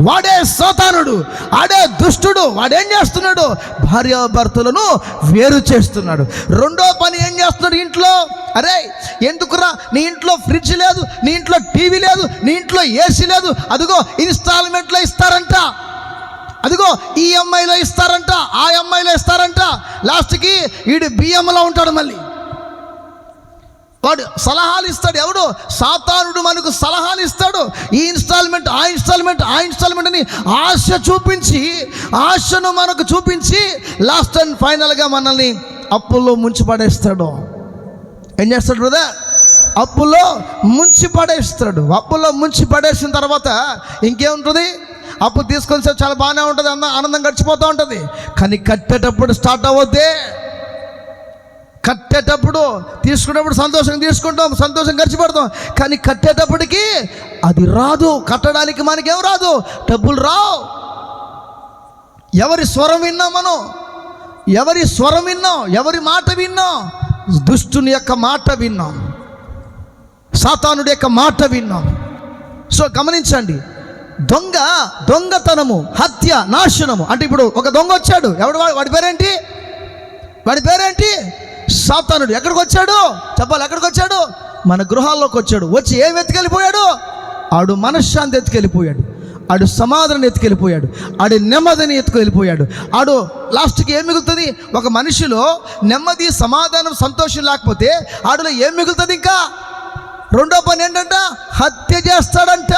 వాడే సాతానుడు, ఆడే దుష్టుడు. వాడేం చేస్తున్నాడు? భార్యాభర్తలను వేరు చేస్తున్నాడు. రెండో పని ఏం చేస్తున్నాడు ఇంట్లో? అరే ఎందుకురా నీ ఇంట్లో ఫ్రిడ్జ్ లేదు, నీ ఇంట్లో టీవీ లేదు, నీ ఇంట్లో ఏసీ లేదు, అదిగో ఇన్స్టాల్మెంట్లో ఇస్తారంట, అదిగో ఈఎంఐలో ఇస్తారంట, ఆ ఎంఐలో ఇస్తారంట. లాస్ట్కి వీడు బియ్యంలో ఉంటాడు. మళ్ళీ వాడు సలహాలు ఇస్తాడు. ఎవడు? సాతానుడు మనకు సలహాలు ఇస్తాడు. ఈ ఇన్స్టాల్మెంట్, ఆ ఇన్స్టాల్మెంట్, ఆ ఇన్స్టాల్మెంట్ అని ఆశను మనకు చూపించి లాస్ట్ అండ్ ఫైనల్గా మనల్ని అప్పుల్లో ముంచి పడేస్తాడు. ఏం చేస్తాడు బ్రదర్? అప్పుల్లో ముంచి పడేస్తాడు. అప్పుల్లో ముంచి పడేసిన తర్వాత ఇంకేముంటుంది? అప్పు తీసుకొని చాలా బాగానే ఉంటుంది, ఆనందం గడిచిపోతూ ఉంటుంది. కానీ కట్టేటప్పుడు స్టార్ట్ అవ్వద్దే. కట్టేటప్పుడు తీసుకునేటప్పుడు సంతోషంగా తీసుకుంటాం, సంతోషం ఖర్చు పెడతాం. కానీ కట్టేటప్పటికి అది రాదు. కట్టడానికి మనకేం రాదు, డబ్బులు రావు. ఎవరి స్వరం విన్నాం మనం? ఎవరి స్వరం విన్నాం? ఎవరి మాట విన్నాం? దుష్టుని యొక్క మాట విన్నాం, సాతానుడి యొక్క మాట విన్నాం. సో గమనించండి, దొంగతనము, హత్య, నాశనము. అంటే ఇప్పుడు ఒక దొంగ వచ్చాడు. ఎవడు? వాడి పేరేంటి? సాతానుడు. ఎక్కడికి వచ్చాడు చెప్పాలి? ఎక్కడికి వచ్చాడు? మన గృహాల్లోకి వచ్చాడు. వచ్చి ఏం ఎత్తుకెళ్ళిపోయాడు? ఆడు మనశ్శాంతి ఎత్తుకెళ్ళిపోయాడు, ఆడు సమాధానం ఎత్తుకెళ్ళిపోయాడు, ఆడు నెమ్మదిని ఎత్తుకెళ్ళిపోయాడు. ఆడు లాస్ట్కి ఏం మిగులుతుంది? ఒక మనిషిలో నెమ్మది, సమాధానం, సంతోషం లేకపోతే ఆడులో ఏం మిగులుతుంది? ఇంకా రెండో పని ఏంటంట? హత్య చేస్తాడంట.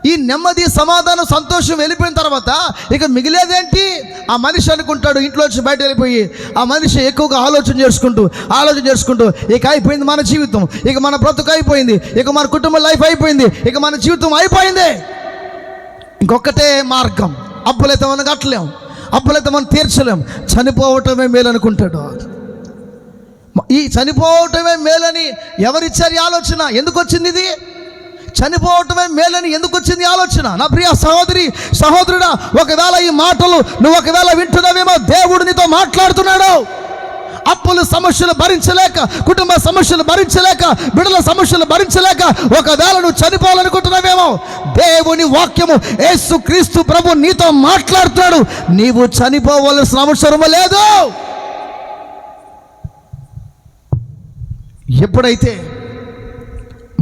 ఈ నెమ్మది, సమాధానం, సంతోషం వెళ్ళిపోయిన తర్వాత ఇక మిగిలేదేంటి? ఆ మనిషి అనుకుంటాడు, ఇంట్లోంచి బయట వెళ్ళిపోయి ఆ మనిషి ఎక్కువగా ఆలోచన చేసుకుంటూ ఇక అయిపోయింది మన జీవితం, ఇక మన బ్రతుకు అయిపోయింది, ఇక మన కుటుంబ లైఫ్ అయిపోయింది, ఇక మన జీవితం అయిపోయింది. ఇంకొకటే మార్గం, అప్పులైతే మనం కట్టలేం, అప్పులైతే మనం తీర్చలేం, చనిపోవటమే మేలు అనుకుంటాడు. ఈ చనిపోవటమే మేలని ఎవరిచ్చారు ఈ ఆలోచన? ఎందుకు వచ్చింది ఇది? చనిపోవటమే మేలని ఎందుకు వచ్చింది ఆలోచన? నా ప్రియ సహోదరుడా, ఒకవేళ ఈ మాటలు నువ్వు ఒకవేళ వింటున్నావేమో, దేవుడు నీతో మాట్లాడుతున్నాడు. అప్పుల సమస్యలు భరించలేక, కుటుంబ సమస్యలు భరించలేక, బిడ్డల సమస్యలు భరించలేక ఒకవేళ నువ్వు చనిపోవాలనుకుంటున్నావేమో, దేవుని వాక్యము యేసుక్రీస్తు ప్రభు నీతో మాట్లాడుతున్నాడు. నీవు చనిపోవలసిన అవసరం లేదు. ఎప్పుడైతే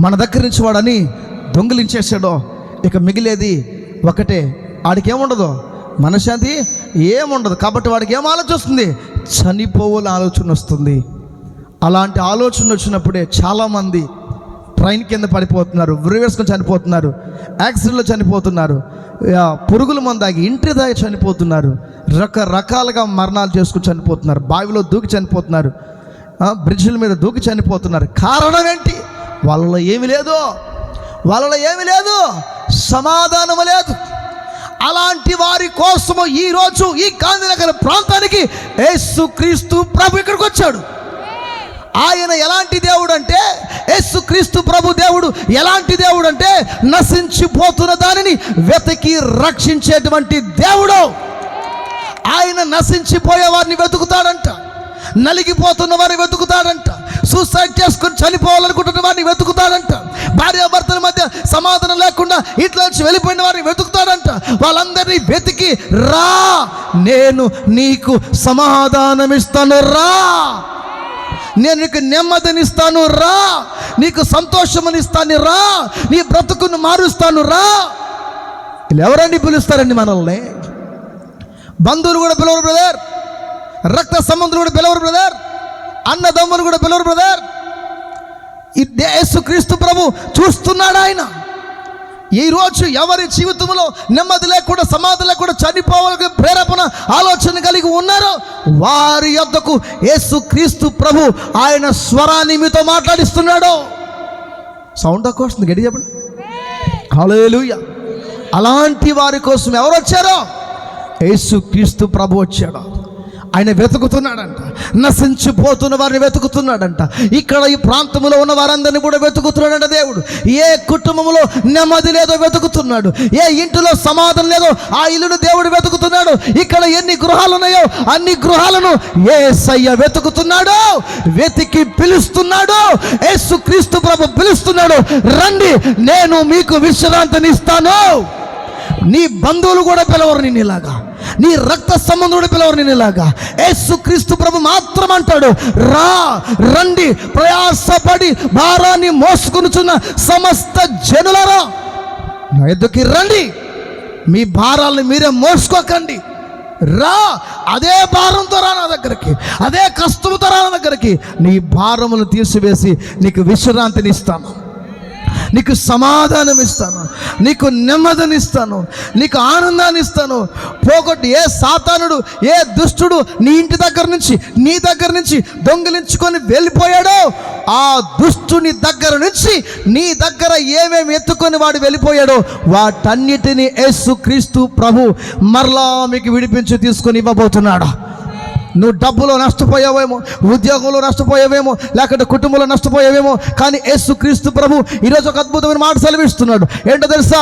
మన దగ్గర నుంచి వాడని దొంగిలించేసాడో ఇక మిగిలేది ఒకటే. వాడికి ఏముండదు, మనశ్శాంతి ఏముండదు. కాబట్టి వాడికి ఏం ఆలోచన వస్తుంది? చనిపోవాలని ఆలోచన వస్తుంది. అలాంటి ఆలోచన వచ్చినప్పుడే చాలామంది ట్రైన్ కింద పడిపోతున్నారు, ఉరివేసుకొని చనిపోతున్నారు, యాక్సిడెంట్లో చనిపోతున్నారు, పురుగుల మందాగి ఇంటి దాగి చనిపోతున్నారు, రకరకాలుగా మరణాలు చేసుకుని చనిపోతున్నారు, బావిలో దూకి చనిపోతున్నారు, బ్రిడ్జిల మీద దూకి చనిపోతున్నారు. కారణం ఏంటి? వాళ్ళలో ఏమి లేదు, సమాధానము లేదు. అలాంటి వారి కోసము ఈరోజు ఈ గాంధీనగర్ ప్రాంతానికి యేసుక్రీస్తు ప్రభు ఇక్కడికి వచ్చాడు. ఆయన ఎలాంటి దేవుడు అంటే, యేసుక్రీస్తు ప్రభు దేవుడు ఎలాంటి దేవుడు అంటే, నశించిపోతున్న దానిని వెతికి రక్షించేటువంటి దేవుడు. ఆయన నశించిపోయే వారిని వెతుకుతాడంట, నలిగిపోతున్న వారిని వెతుకుతాడంట, సూసైడ్ చేసుకుని చనిపోవాలనుకుంటున్న వారిని వెతుకుతాడంట, భార్యాభర్తల మధ్య సమాధానం లేకుండా ఇంట్లో నుంచి వెళ్ళిపోయిన వారిని వెతుకుతాడంట. వాళ్ళందరినీ వెతికి రా, నేను నీకు సమాధానం ఇస్తాను రా, నేను నీకు నెమ్మదినిస్తాను రా, నీకు సంతోషమునిస్తాను రా, నీ బ్రతుకును మారుస్తాను రా. వీళ్ళు ఎవరండి పిలుస్తారండి మనల్ని? బంధువులు కూడా పిలవరు బ్రదర్, రక్త సంబంధులు కూడా పిలవరు బ్రదర్, అన్నదమ్ములు కూడా పిలవరు బ్రదర్. యేసుక్రీస్తు ప్రభు చూస్తున్నాడు. ఆయన ఈరోజు ఎవరి జీవితంలో నెమ్మది లేకుండా, సమాధి లేకుండా, చనిపోవాలని ప్రేరేపణ ఆలోచన కలిగి ఉన్నారో వారి యొద్దకు యేసుక్రీస్తు ప్రభు ఆయన స్వరాన్ని మీతో మాట్లాడిస్తున్నాడు. సౌండ్ తక్కువ వస్తుంది, గట్టి చెప్పండి. హల్లెలూయా. అలాంటి వారి కోసం ఎవరు వచ్చారో? యేసుక్రీస్తు ప్రభు వచ్చాడు. ఆయన వెతుకుతున్నాడంట, నశించిపోతున్న వారిని వెతుకుతున్నాడంట. ఇక్కడ ఈ ప్రాంతంలో ఉన్న వారందరినీ కూడా వెతుకుతున్నాడంట దేవుడు. ఏ కుటుంబంలో నెమ్మది లేదో వెతుకుతున్నాడు, ఏ ఇంటిలో సమాధానం లేదో ఆ ఇల్లును దేవుడు వెతుకుతున్నాడు. ఇక్కడ ఎన్ని గృహాలు ఉన్నాయో అన్ని గృహాలను యేసయ్య వెతుకుతున్నాడు, వెతికి పిలుస్తున్నాడు. యేసుక్రీస్తు ప్రభు పిలుస్తున్నాడు, రండి నేను మీకు విశ్రాంతిని ఇస్తాను. నీ బంధువులు కూడా పిలవరు నిన్నులాగా, నీ రక్త సంబంధుడు పిలవరు నిన్నులాగా. యేసుక్రీస్తు ప్రభు మాత్రం అంటాడు, రండి ప్రయాసపడి భారాన్ని మోసుకొనుచున్న సమస్త జనులారా నా ఎద్దుకి రండి, మీ భారాలను మీరే మోసుకోకండి. అదే భారంతో రా నా దగ్గరికి, అదే కష్టంతో రా నా దగ్గరికి. నీ భారములు తీసివేసి నీకు విశ్రాంతిని ఇస్తాను, నీకు సమాధానం ఇస్తాను, నీకు నెమ్మదిని ఇస్తాను, నీకు ఆనందాన్ని ఇస్తాను. పోగొట్టి ఏ సాతానుడు, ఏ దుష్టుడు నీ ఇంటి దగ్గర నుంచి, నీ దగ్గర నుంచి దొంగిలించుకొని వెళ్ళిపోయాడో ఆ దుష్టుని దగ్గర నుంచి నీ దగ్గర ఏమేమి ఎత్తుకొని వాడు వెళ్ళిపోయాడో వాటన్నిటినీ యేసుక్రీస్తు ప్రభు మరలా మీకు విడిపించి తీసుకొని ఇవ్వబోతున్నాడు. నువ్వు డబ్బులో నష్టపోయావేమో, ఉద్యోగంలో నష్టపోయావేమో, లేకపోతే కుటుంబంలో నష్టపోయావేమో, కానీ యేసుక్రీస్తు ప్రభు ఈరోజు ఒక అద్భుతమైన మాట సెలవిస్తున్నాడు. ఏంటో తెలుసా?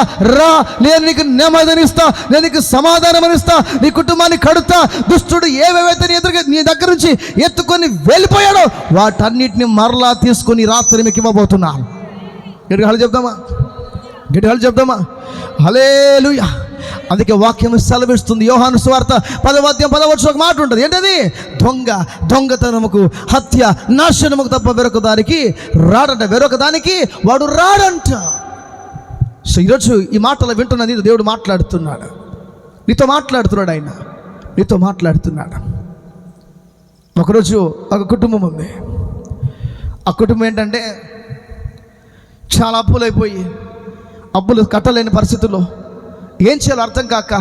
నేను నీకు నెమ్మదినిస్తా, నేను నీకు సమాధానం ఇస్తా, నీ కుటుంబాన్ని కడుతా. దుష్టుడు ఏవేవైతే నీ దగ్గర నుంచి ఎత్తుకొని వెళ్ళిపోయాడో వాటన్నిటిని మరలా తీసుకొని రాత్రి మీకు ఇవ్వబోతున్నాను. గట్టిగా చెప్దామా? గట్టిగా చెప్దామా? హల్లెలూయా. అందుకే వాక్యం సెలవిస్తుంది. యోహాను సువార్త 10వ అధ్యాయం 10వ వచనం ఒక మాట ఉంటుంది. ఏంటది? దొంగతనముకు, హత్య, నాశనముకు తప్ప వేరొక దానికి రాడంట, వేరొక దానికి వాడు రాడంట. సో ఈరోజు ఈ మాటలు వింటున్న నీతో దేవుడు మాట్లాడుతున్నాడు, నీతో మాట్లాడుతున్నాడు, ఆయన నీతో మాట్లాడుతున్నాడు. ఒకరోజు ఒక కుటుంబం ఉంది. ఆ కుటుంబం ఏంటంటే చాలా అప్పులు కట్టలేని పరిస్థితుల్లో ఏం చేయాలో అర్థం కాక,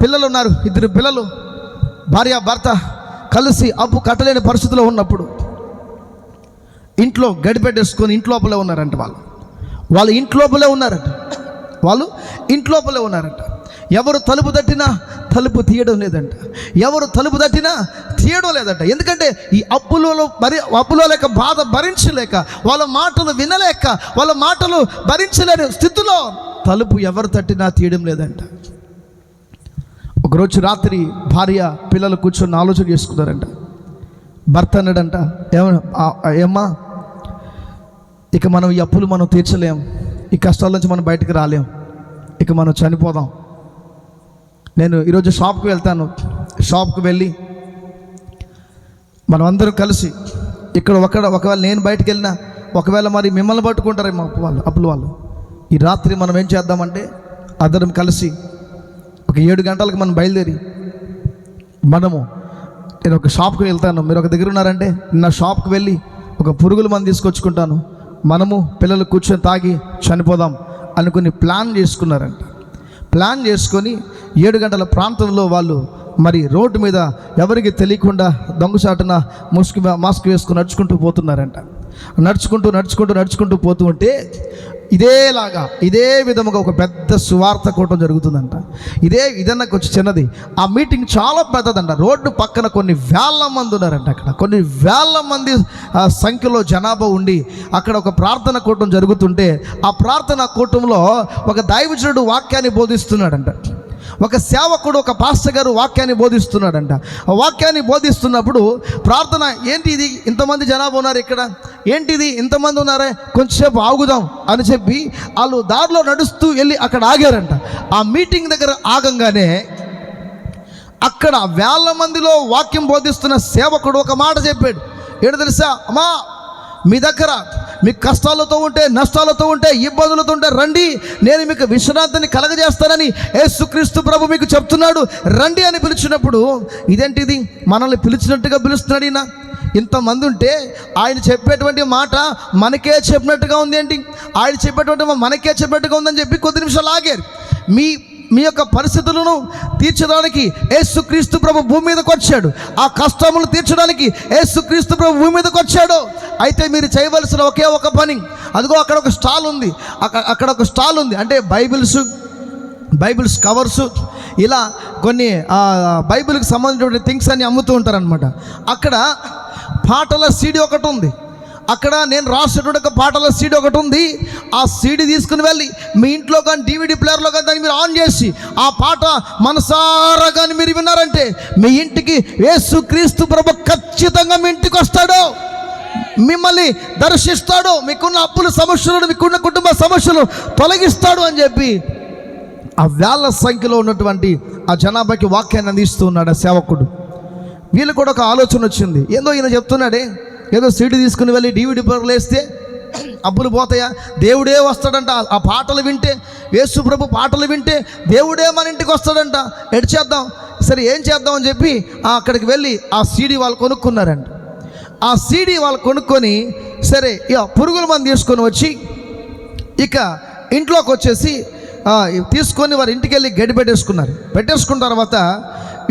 పిల్లలు ఉన్నారు, 2 పిల్లలు, భార్య భర్త కలిసి అప్పు కట్టలేని పరిస్థితిలో ఉన్నప్పుడు ఇంట్లో గడిపెట్టేసుకొని ఇంట్లోపలే ఉన్నారంట. వాళ్ళు ఇంట్లోపలే ఉన్నారంట. ఎవరు తలుపు తట్టినా తలుపు తీయడం లేదంట, ఎవరు తలుపు తట్టినా తీయడం లేదంట. ఎందుకంటే ఈ అప్పులో లేక బాధ భరించలేక, వాళ్ళ మాటలు వినలేక, వాళ్ళ మాటలు భరించలేని స్థితిలో తలుపు ఎవరు తట్టినా తీయడం లేదంట. ఒకరోజు రాత్రి భార్య పిల్లలు కూర్చొని ఆలోచన చేసుకున్నారంట. భర్త అన్నాడంట, ఏమ్మా ఇక మనం ఈ అప్పులు మనం తీర్చలేం, ఈ కష్టాల నుంచి మనం బయటకు రాలేం, ఇక మనం చనిపోదాం. నేను ఈరోజు షాప్కి వెళ్తాను, షాప్కి వెళ్ళి మనం అందరం కలిసి ఇక్కడ ఒకవేళ నేను బయటకు వెళ్ళినా, ఒకవేళ మరి మిమ్మల్ని పట్టుకుంటారేమో అప్పులు వాళ్ళు. ఈ రాత్రి మనం ఏం చేద్దామంటే అందరం కలిసి ఒక 7 గంటలకు మనం బయలుదేరి నేను ఒక షాప్కి వెళ్తాను, మీరు ఒక దగ్గర ఉన్నారంటే నా షాప్కి వెళ్ళి ఒక పురుగుల మందు తీసుకొచ్చుకుంటాను, మనము పిల్లలు కూర్చొని తాగి చనిపోదాం అనుకుని ప్లాన్ చేసుకున్నారంట. ప్లాన్ చేసుకొని 7 గంటల ప్రాంతంలో వాళ్ళు మరి రోడ్డు మీద ఎవరికి తెలియకుండా దొంగచాటున మాస్క్ వేసుకుని నడుచుకుంటూ పోతున్నారంట. నడుచుకుంటూ పోతూ ఉంటే ఇదే విధముగా ఒక పెద్ద సువార్త కూటం జరుగుతుందంట. ఇదన్నా కొంచెం చిన్నది, ఆ మీటింగ్ చాలా పెద్దదంట. రోడ్డు పక్కన కొన్ని వేల మంది ఉన్నారంట. అక్కడ కొన్ని వేల మంది సంఖ్యలో జనాభా ఉండి అక్కడ ఒక ప్రార్థన కూటం జరుగుతుంటే ఆ ప్రార్థన కూటంలో ఒక దైవజనుడు వాక్యాన్ని బోధిస్తున్నాడంట. ఒక సేవకుడు, ఒక పాస్టర్ గారు వాక్యాన్ని బోధిస్తున్నాడంట. ఆ వాక్యాన్ని బోధిస్తున్నప్పుడు ప్రార్థన, ఏంటి ఇది ఇంతమంది జనాభా ఉన్నారు, ఇక్కడ ఏంటిది ఇంతమంది ఉన్నారే, కొంచెంసేపు ఆగుదాం అని చెప్పి వాళ్ళు దారిలో నడుస్తూ వెళ్ళి అక్కడ ఆగారంట. ఆ మీటింగ్ దగ్గర ఆగంగానే అక్కడ వేల మందిలో వాక్యం బోధిస్తున్న సేవకుడు ఒక మాట చెప్పాడు. ఏంటో తెలుసా? అమ్మా, మీ దగ్గర మీకు కష్టాలతో ఉంటే, నష్టాలతో ఉంటే, ఇబ్బందులతో ఉంటే రండి, నేను మీకు విశ్రాంతిని కలగజేస్తానని యేసుక్రీస్తు ప్రభు మీకు చెప్తున్నాడు, రండి అని పిలిచినప్పుడు ఇదేంటిది మనల్ని పిలిచినట్టుగా పిలుస్తున్నాడు ఈయన? ఇంతమంది ఉంటే ఆయన చెప్పేటువంటి మాట మనకే చెప్పినట్టుగా ఉంది ఏంటి, ఆయన చెప్పేటువంటి మనకే చెప్పినట్టుగా ఉందని చెప్పి కొద్ది నిమిషాలు ఆగారు. మీ యొక్క పరిస్థితులను తీర్చడానికి యేసుక్రీస్తు ప్రభు భూమి మీదకి వచ్చాడు. ఆ కష్టములు తీర్చడానికి యేసుక్రీస్తు ప్రభు భూమి మీదకి వచ్చాడు. అయితే మీరు చేయవలసిన ఒకే ఒక పని, అదిగో అక్కడ ఒక స్టాల్ ఉంది, అక్కడ ఒక స్టాల్ ఉంది, అంటే బైబిల్స్, బైబిల్స్ కవర్సు, ఇలా కొన్ని బైబిల్కి సంబంధించిన థింగ్స్ అన్ని అమ్ముతూ ఉంటారనమాట. అక్కడ పాటల సీడీ ఒకటి ఉంది. అక్కడ నేను రాసినటువంటి ఒక పాటల సీడీ ఒకటి ఉంది. ఆ సీడీ తీసుకుని వెళ్ళి మీ ఇంట్లో కానీ DVD ప్లేయర్లో కానీ దాన్ని మీరు ఆన్ చేసి ఆ పాట మనసారా కానీ మీరు విన్నారంటే మీ ఇంటికి యేసుక్రీస్తు ప్రభు ఖచ్చితంగా మీ ఇంటికి వస్తాడు, మిమ్మల్ని దర్శిస్తాడు, మీకున్న అప్పుల సమస్యలను, మీకున్న కుటుంబ సమస్యలు తొలగిస్తాడు అని చెప్పి ఆ వేల సంఖ్యలో ఉన్నటువంటి ఆ జనాభాకి వాక్యాన్ని అందిస్తూ ఉన్నాడు ఆ సేవకుడు. వీళ్ళు కూడా ఒక ఆలోచన వచ్చింది. ఏదో ఈయన చెప్తున్నాడే, ఏదో సీడీ తీసుకుని వెళ్ళి DVD ప్లేయర్లు వేస్తే అప్పులు పోతాయా, దేవుడే వస్తాడంట. ఆ పాటలు వింటే, యేసు ప్రభు పాటలు వింటే దేవుడే మన ఇంటికి వస్తాడంట. ఎటు చేద్దాం, సరే ఏం చేద్దాం అని చెప్పి అక్కడికి వెళ్ళి ఆ సీడీ వాళ్ళు కొనుక్కున్నారంట. ఆ సీడీ వాళ్ళు కొనుక్కొని సరే ఇక పురుగుల మందు తీసుకొని వచ్చి ఇక ఇంట్లోకి వచ్చేసి తీసుకొని వారి ఇంటికి వెళ్ళి గడ్డి పెట్టేసుకున్న తర్వాత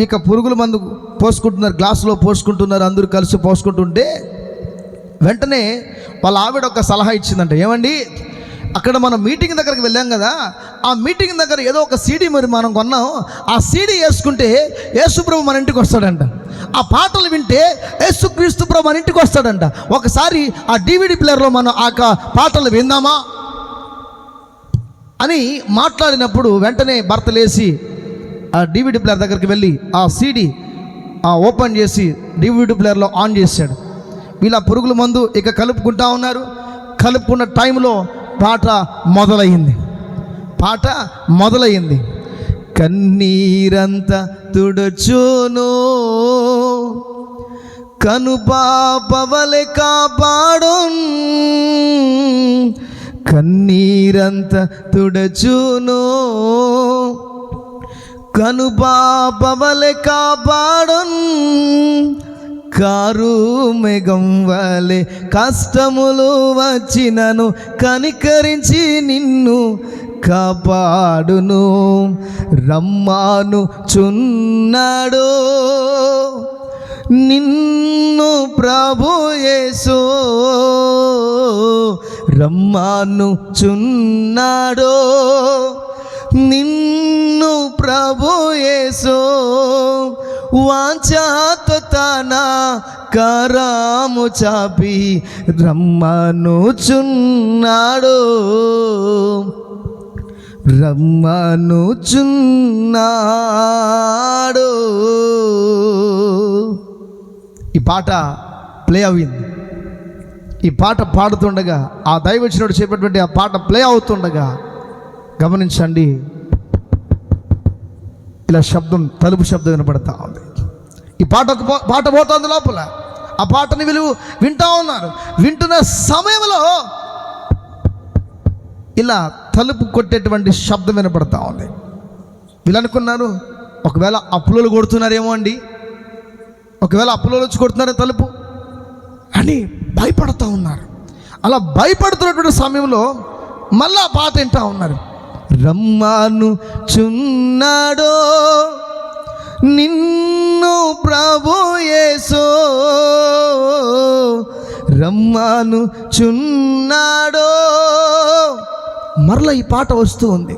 ఇక పురుగుల మందు పోసుకుంటున్నారు, గ్లాసులో పోసుకుంటున్నారు, అందరూ కలిసి పోసుకుంటుంటే వెంటనే వాళ్ళ ఆవిడ ఒక సలహా ఇచ్చిందంట. ఏమండి, అక్కడ మనం మీటింగ్ దగ్గరికి వెళ్ళాం కదా, ఆ మీటింగ్ దగ్గర ఏదో ఒక సీడీ మరి మనం కొన్నాం, ఆ సీడీ వేసుకుంటే యేసుప్రభు మన ఇంటికి వస్తాడంట, ఆ పాటలు వింటే యేసుక్రీస్తు ప్రభు మన ఇంటికి వస్తాడంట. ఒకసారి ఆ DVD ప్లేయర్లో మనం ఆ పాటలు విందామా అని మాట్లాడినప్పుడు వెంటనే భర్త లేచి ఆ DVD ప్లేయర్ దగ్గరికి వెళ్ళి ఆ సీడీ ఓపెన్ చేసి DVD ప్లేయర్లో ఆన్ చేశాడు. వీళ్ళ పురుగుల మందు ఇక కలుపుకుంటా ఉన్నారు. కలుపుకున్న టైంలో పాట మొదలయ్యింది. కన్నీరంతా తుడుచును కనుపాపవలె కాపాడు, కన్నీరంతా తుడుచును కనుపాపవలె కాపాడు, కారు మేఘం వలె కష్టములు వచ్చినను కనికరించి నిన్ను కాపాడును, రమ్మాను చున్నాడు నిన్ను ప్రభు యేసు, రమ్మాను చున్నాడు నిన్ను ప్రభు యేసు, వాంఛతో తన కరము చాపి రమ్మనుచున్నాడు, రమ్మనుచున్నాడు. ఈ పాట ప్లే అయింది. ఈ పాట పాడుతుండగా ఆ దైవజనుడు చెప్పేటువంటి ఆ పాట ప్లే అవుతుండగా గమనించండి, ఇలా శబ్దం, తలుపు శబ్దం వినపడతా ఉంది. ఈ పాట పోతుంది లోపల. ఆ పాటని వీళ్ళు వింటా ఉన్నారు. వింటున్న సమయంలో ఇలా తలుపు కొట్టేటువంటి శబ్దం వినపడతా ఉంది. వీళ్ళు అనుకున్నారు ఒకవేళ అప్పులు కొడుతున్నారేమో అండి, ఒకవేళ అప్పులో వచ్చి కొడుతున్నారే తలుపు అని భయపడుతూ ఉన్నారు. అలా భయపడుతున్నటువంటి సమయంలో మళ్ళా పాట వింటా ఉన్నారు. రమ్మాను చున్నాడో నిన్ను ప్రభు యేసు, రమ్మాను చున్నాడో. మరలా ఈ పాట వస్తూ ఉంది.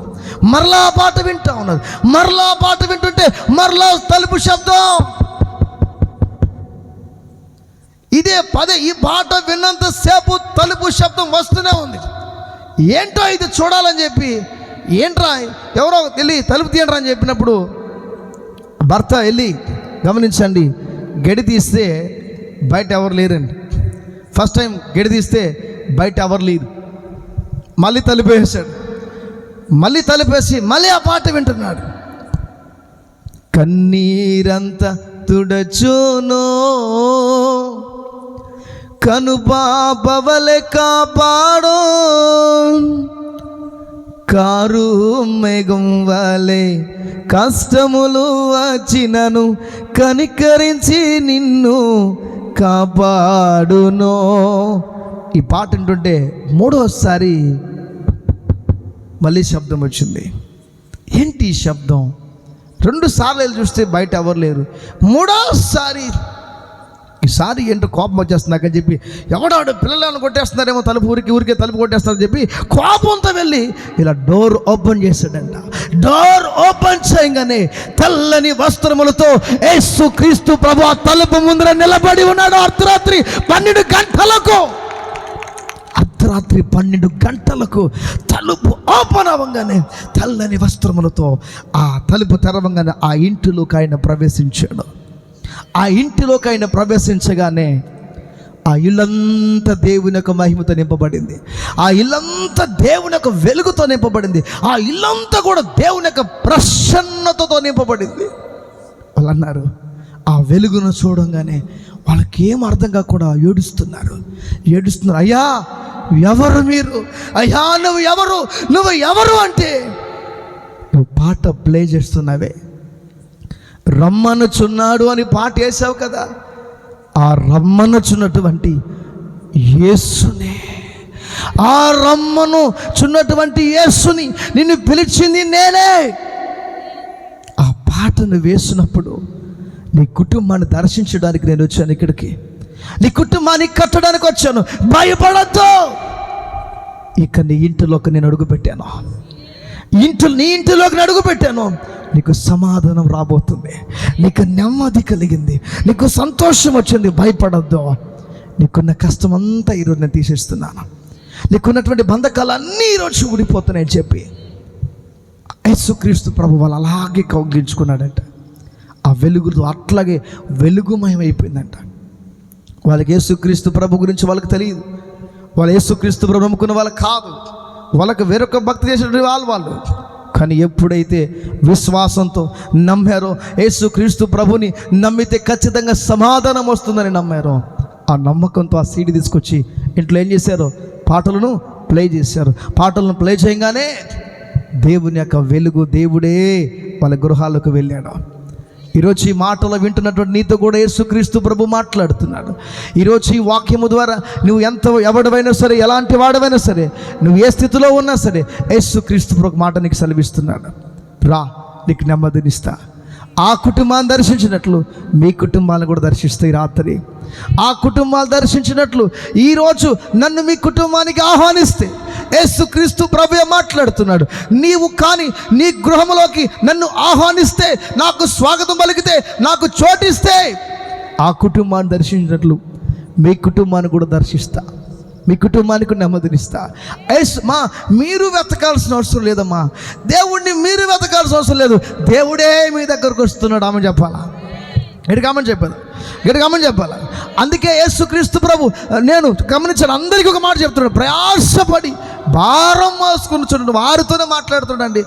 మరలా పాట వింటా ఉన్నారు. మరలా పాట వింటుంటే మరలా తలుపు శబ్దం. ఇదే ఈ పాట విన్నంతసేపు తలుపు శబ్దం వస్తూనే ఉంది. ఏంటో ఇది చూడాలని చెప్పి, ఏంట్రా ఎవరో వెళ్ళి తలుపు తీయండి అని చెప్పినప్పుడు భర్త వెళ్ళి గమనించండి, గడి తీస్తే బయట ఎవరు లేరండి. ఫస్ట్ టైం గడి తీస్తే బయట ఎవరు లేరు. మళ్ళీ తలుపేసాడు. మళ్ళీ తలుపేసి మళ్ళీ ఆ పాట వింటున్నాడు. కన్నీరంతా తుడచును కనుపాపవలె కాపాడు, కారు మేఘం వలె కష్టములు వచ్చినను కనికరించి నిన్ను కాపాడును. ఈ పాట వింటుంటే మూడోసారి మళ్ళీ శబ్దం వచ్చింది. ఏంటి ఈ శబ్దం? 2 సార్లు చూస్తే బయట ఎవరు లేరు. మూడోసారి ఈసారి ఏంటో కోపం వచ్చేస్తుంది నాకని చెప్పి ఎవడాడు పిల్లలను కొట్టేస్తున్నారేమో తలుపు ఊరికే తలుపు కొట్టేస్తారని చెప్పి కోపంతో వెళ్ళి ఇలా డోర్ ఓపెన్ చేశాడంట. డోర్ ఓపెన్ చేయగానే తెల్లని వస్త్రములతో యేసుక్రీస్తు ప్రభు ఆ తలుపు ముందర నిలబడి ఉన్నాడు. అర్ధరాత్రి 12 గంటలకు అర్ధరాత్రి 12 గంటలకు తలుపు ఓపెన్ అవ్వగానే తెల్లని వస్త్రములతో ఆ తలుపు తెరవంగానే ఆ ఇంటిలోకి ఆయన ప్రవేశించాడు. ఆ ఇంటిలోకి ఆయన ప్రవేశించగానే ఆ ఇల్లంతా దేవుని యొక్క మహిమతో నింపబడింది. ఆ ఇల్లంతా దేవుని యొక్క వెలుగుతో నింపబడింది. ఆ ఇల్లంతా కూడా దేవుని యొక్క ప్రసన్నతతో నింపబడింది. వాళ్ళు అన్నారు, ఆ వెలుగును చూడంగానే వాళ్ళకి ఏం అర్థం కాకుండా ఏడుస్తున్నారు. అయ్యా ఎవరు మీరు? అయ్యా నువ్వు ఎవరు అంటే, నువ్వు పాట ప్లే చేస్తున్నావే, రమ్మనుచున్నాడు అని పాట వేసావు కదా, ఆ రమ్మనుచున్నటువంటి యేసునే, ఆ రమ్మనుచున్నటువంటి యేసుని నిన్ను పిలిచింది నేనే. ఆ పాటను వేసినప్పుడు నీ కుటుంబాన్ని దర్శించడానికి నేను వచ్చాను ఇక్కడికి. నీ కుటుంబాన్ని కట్టడానికి వచ్చాను. భయపడద్దు. ఇక నీ ఇంటిలోకి నేను అడుగుపెట్టాను. నీ ఇంటిలోకి అడుగుపెట్టాను. నీకు సమాధానం రాబోతుంది. నీకు నెమ్మది కలిగింది. నీకు సంతోషం వచ్చింది. భయపడద్దు. నీకున్న కష్టం అంతా ఈరోజు నేను తీసేస్తున్నాను. నీకున్నటువంటి బంధకాలన్నీ ఈరోజు ఊడిపోతున్నాయని చెప్పి యేసుక్రీస్తు ప్రభు వాళ్ళు అలాగే కౌగిలించుకున్నాడంట. ఆ వెలుగుతో అట్లాగే వెలుగుమయం అయిపోయిందంట. వాళ్ళకి యేసుక్రీస్తు ప్రభు గురించి వాళ్ళకి తెలియదు. వాళ్ళు యేసుక్రీస్తు ప్రభు నమ్ముకున్న వాళ్ళు కాదు. వాళ్ళకి వేరొక భక్తి చేసిన వాళ్ళు. కానీ ఎప్పుడైతే విశ్వాసంతో నమ్మారో, యేసుక్రీస్తు ప్రభుని నమ్మితే ఖచ్చితంగా సమాధానం వస్తుందని నమ్మారో, ఆ నమ్మకంతో ఆ సీడీ తీసుకొచ్చి ఇంట్లో ఏం చేశారో పాటలను ప్లే చేశారు. పాటలను ప్లే చేయగానే దేవుని యొక్క వెలుగు, దేవుడే వాళ్ళ గృహాలకు వెళ్ళాడు. ఈరోజు ఈ మాటలు వింటున్నటువంటి నీతో కూడా యేసుక్రీస్తు ప్రభు మాట్లాడుతున్నాడు. ఈరోజు ఈ వాక్యము ద్వారా నువ్వు ఎవడవైనా సరే, ఎలాంటి వాడవైనా సరే, నువ్వు ఏ స్థితిలో ఉన్నా సరే, యేసుక్రీస్తు ప్రభు మాట నీకు సెలవిస్తున్నాడు. రా, నీకు నెమ్మదినిస్తా. ఆ కుటుంబాన్ని దర్శించినట్లు మీ కుటుంబాలను కూడా దర్శిస్తాయి రాత్రి. ఆ కుటుంబాలు దర్శించినట్లు ఈరోజు నన్ను మీ కుటుంబానికి ఆహ్వానిస్తే యేసుక్రీస్తు ప్రభువే మాట్లాడుతున్నాడు. నీవు కానీ నీ గృహంలోకి నన్ను ఆహ్వానిస్తే, నాకు స్వాగతం పలికితే, నాకు చోటిస్తే, ఆ కుటుంబాన్ని దర్శించినట్లు మీ కుటుంబాన్ని కూడా దర్శిస్తా. మీ కుటుంబానికి నెమ్మదినిస్తా. మీరు వెతకాల్సిన అవసరం లేదమ్మా. దేవుడిని మీరు వెతకాల్సిన అవసరం లేదు. దేవుడే మీ దగ్గరకు వస్తున్నాడు. ఆమె చెప్పాలా? గట్టిగామని చెప్పాలా? అందుకే యేసుక్రీస్తు ప్రభు, నేను గమనించాను, అందరికీ ఒక మాట చెప్తున్నాడు. ప్రయాసపడి భారం మోసుకుని వారితోనే మాట్లాడుతున్నాడండి.